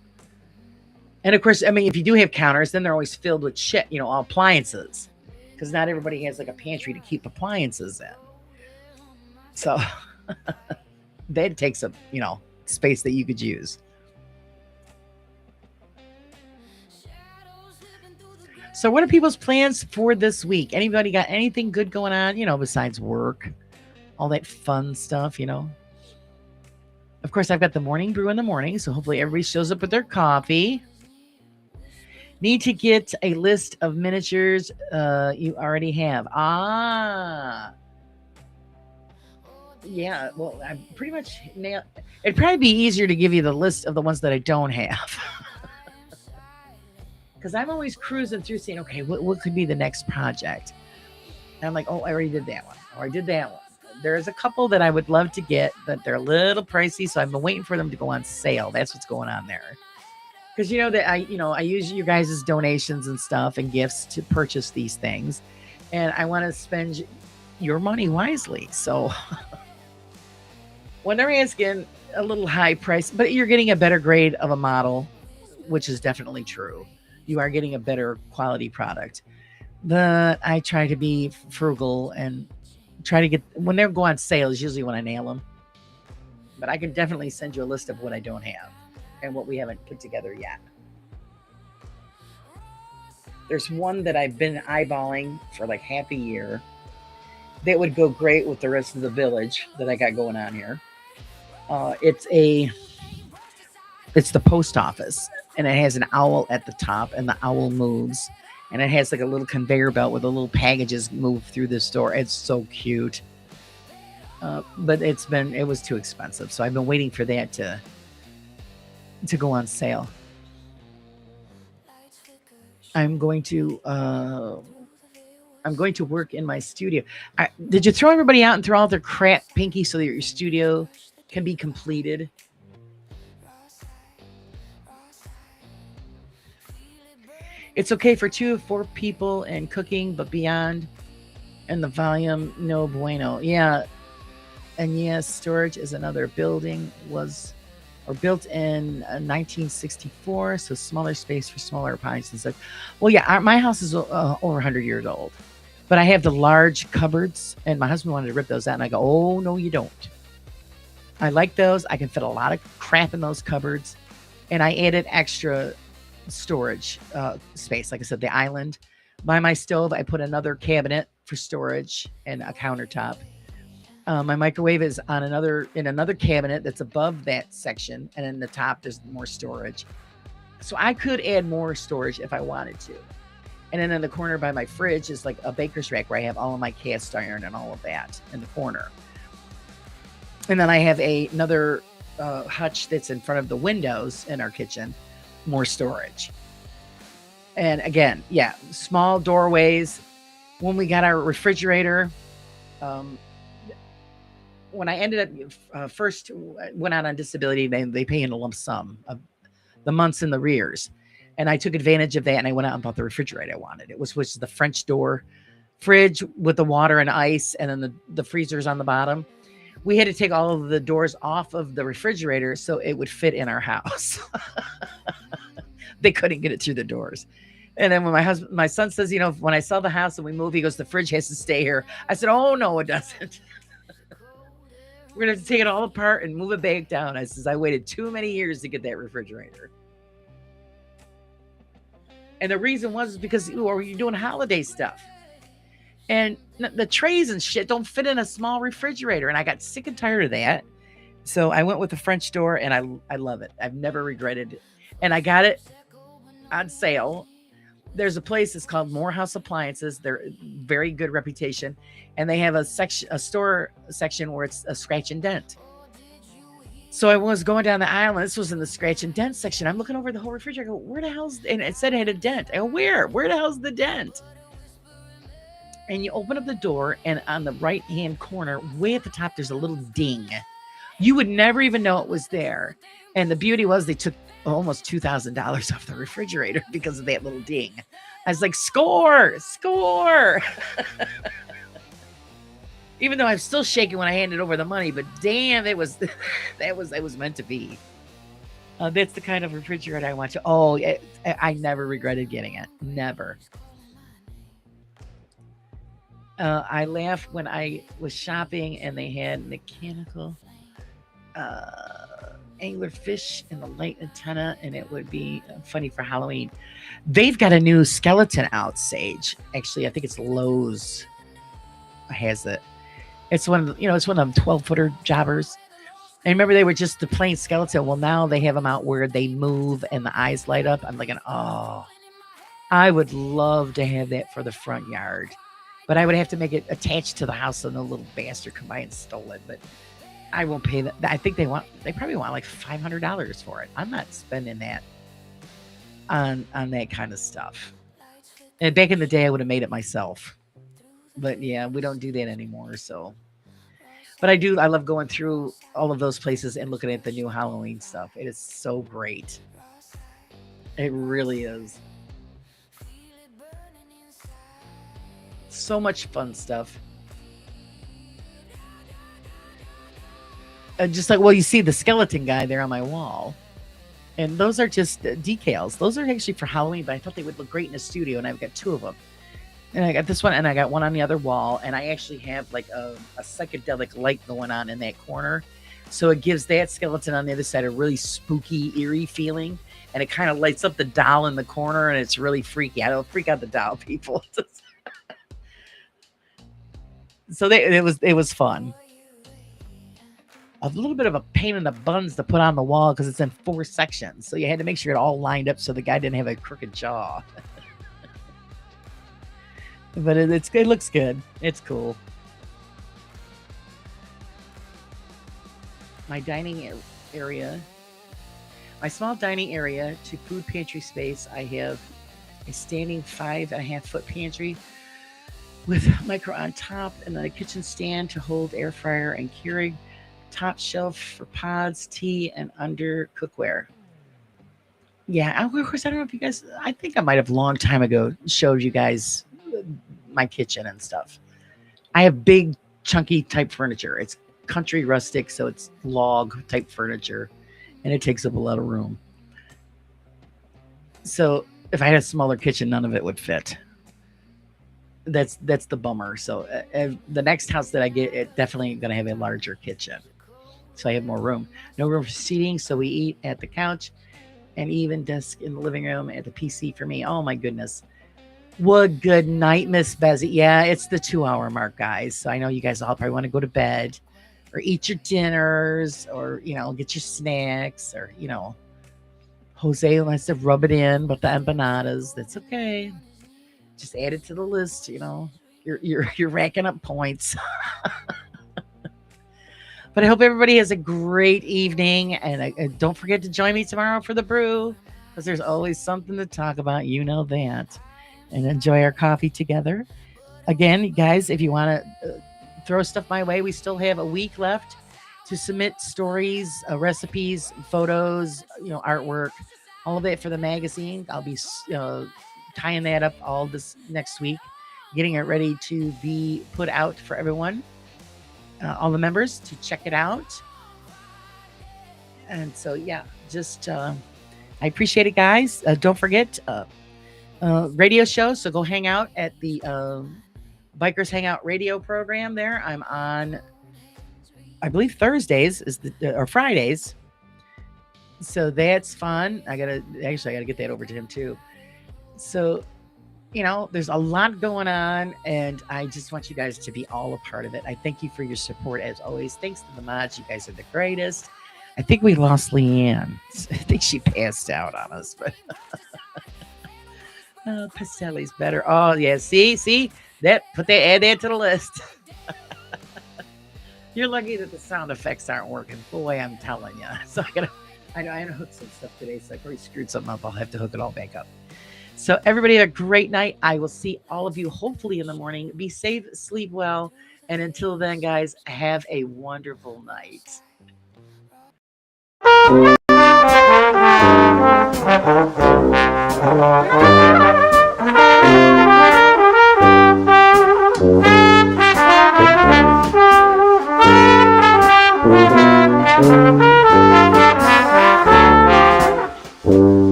And of course, I mean, if you do have counters, then they're always filled with shit, all appliances, because not everybody has like a pantry to keep appliances in. So that takes up, space that you could use. So what are people's plans for this week? Anybody got anything good going on, besides work? All that fun stuff, Of course, I've got the morning brew in the morning, so hopefully everybody shows up with their coffee. Need to get a list of miniatures you already have. Yeah, well, I pretty much nailed. It'd probably be easier to give you the list of the ones that I don't have. Because I'm always cruising through saying, okay, what could be the next project? And I'm like, oh, I already did that one. Or I did that one. There's a couple that I would love to get, but they're a little pricey, so I've been waiting for them to go on sale. That's what's going on there. Because that I use you guys' donations and stuff and gifts to purchase these things, and I want to spend your money wisely. So when they're asking a little high price, but you're getting a better grade of a model, which is definitely true. You are getting a better quality product. But I try to be frugal and try to get, when they go on sale is usually when I nail them. But I can definitely send you a list of what I don't have and what we haven't put together yet. There's one that I've been eyeballing for like half a year that would go great with the rest of the village that I got going on here. It's the post office, and it has an owl at the top, and the owl moves, and it has like a little conveyor belt where the little packages move through this door. It's so cute. But it was too expensive, so I've been waiting for that to go on sale. I'm going to work in my studio. Did you throw everybody out and throw out their crap, Pinky, so that your studio can be completed? It's okay for 2 or 4 people and cooking, but beyond and the volume, no bueno. Yeah. And yes, storage is another building built in 1964, so smaller space for smaller appliances. Well, yeah, my house is over 100 years old, but I have the large cupboards, and my husband wanted to rip those out, and I go, oh, no, you don't. I like those. I can fit a lot of crap in those cupboards, and I added extra storage space. Like I said, the island. By my stove, I put another cabinet for storage and a countertop. My microwave is in another cabinet that's above that section, and in the top there's more storage. So I could add more storage if I wanted to. And then in the corner by my fridge is like a baker's rack where I have all of my cast iron and all of that in the corner. And then I have another hutch that's in front of the windows in our kitchen, more storage. And again, yeah, small doorways. When we got our refrigerator, when I ended up first went out on disability, they pay in a lump sum of the months in the rears. And I took advantage of that, and I went out and bought the refrigerator I wanted. It was the French door fridge with the water and ice, and then the freezers on the bottom. We had to take all of the doors off of the refrigerator so it would fit in our house. They couldn't get it through the doors. And then when my son says, when I sell the house and we move, he goes, the fridge has to stay here. I said, oh, no, it doesn't. We're going to have to take it all apart and move it back down. I says, I waited too many years to get that refrigerator. And the reason was because you're doing holiday stuff. And the trays and shit don't fit in a small refrigerator. And I got sick and tired of that. So I went with the French door, and I love it. I've never regretted it. And I got it on sale. There's a place that's called Morehouse Appliances. They're very good reputation. And they have a store section where it's a scratch and dent. So I was going down the aisle, and this was in the scratch and dent section. I'm looking over the whole refrigerator. I go, where the hell's, and it said it had a dent. I go, where? Where the hell's the dent? And you open up the door, and on the right hand corner, way at the top, there's a little ding. You would never even know it was there. And the beauty was they took almost $2,000 off the refrigerator because of that little ding. I was like, score, score. Even though I'm still shaking when I handed over the money, but damn, it was that was meant to be. That's the kind of refrigerator I want to. Oh, I never regretted getting it. Never. I laughed when I was shopping and they had mechanical anglerfish in the light antenna, and it would be funny for Halloween. They've got a new skeleton out, Sage. Actually, I think it's Lowe's has it. It's one of the, it's one of them 12-footer jobbers. And remember, they were just the plain skeleton. Well, now they have them out where they move and the eyes light up. I'm like, oh, I would love to have that for the front yard. But I would have to make it attached to the house so no little bastard come by and stole it. But I won't pay that. I think they probably want like $500 for it. I'm not spending that on that kind of stuff. And back in the day, I would have made it myself. But yeah, we don't do that anymore. So, but I love going through all of those places and looking at the new Halloween stuff. It is so great. It really is. So much fun stuff. Just like, well, you see the skeleton guy there on my wall. And those are just decals. Those are actually for Halloween, but I thought they would look great in a studio, and I've got two of them. And I got this one, and I got one on the other wall, and I actually have like a psychedelic light going on in that corner. So it gives that skeleton on the other side a really spooky, eerie feeling, and it kind of lights up the doll in the corner, and it's really freaky. I don't freak out the doll people. So it was fun. A little bit of a pain in the buns to put on the wall because it's in 4 sections. So you had to make sure it all lined up so the guy didn't have a crooked jaw. But it looks good. It's cool. My dining area, my small dining area to food pantry space, I have a standing 5.5-foot pantry with micro on top, and then a kitchen stand to hold air fryer and Keurig, top shelf for pods, tea, and under cookware. Yeah, of course, I don't know if you guys, I think I might have a long time ago showed you guys my kitchen and stuff. I have big, chunky type furniture. It's country rustic, so it's log type furniture, and it takes up a lot of room. So if I had a smaller kitchen, none of it would fit. That's the bummer. So the next house that I get, it definitely going to have a larger kitchen, so I have more room. No room for seating, so we eat at the couch, and even desk in the living room at the PC for me. Oh my goodness. Well, good night, Miss Bezzy. Yeah, it's the 2-hour mark, guys. So I know you guys all probably want to go to bed or eat your dinners or, get your snacks or, Jose wants to rub it in with the empanadas. That's okay. Just add it to the list. You're racking up points. But I hope everybody has a great evening, and don't forget to join me tomorrow for the brew, because there's always something to talk about. You know that. And enjoy our coffee together. Again, you guys, if you want to throw stuff my way, we still have a week left to submit stories, recipes, photos, artwork, all of it for the magazine. I'll be tying that up all this next week, getting it ready to be put out for everyone, all the members to check it out. And so, yeah, just I appreciate it, guys. Don't forget radio show. So go hang out at the Bikers Hangout radio program there. I'm on, I believe Thursdays or Fridays. So that's fun. I gotta get that over to him too. So, there's a lot going on, and I just want you guys to be all a part of it. I thank you for your support as always. Thanks to the mods. You guys are the greatest. I think we lost Leanne. I think she passed out on us, but Pastelli's better. Oh yeah, see that. Add that to the list. You're lucky that the sound effects aren't working. Boy, I'm telling you. So I know I had to hook some stuff today, so I already screwed something up. I'll have to hook it all back up. So everybody have a great night. I will see all of you hopefully in the morning. Be safe, sleep well, and until then, guys, have a wonderful night.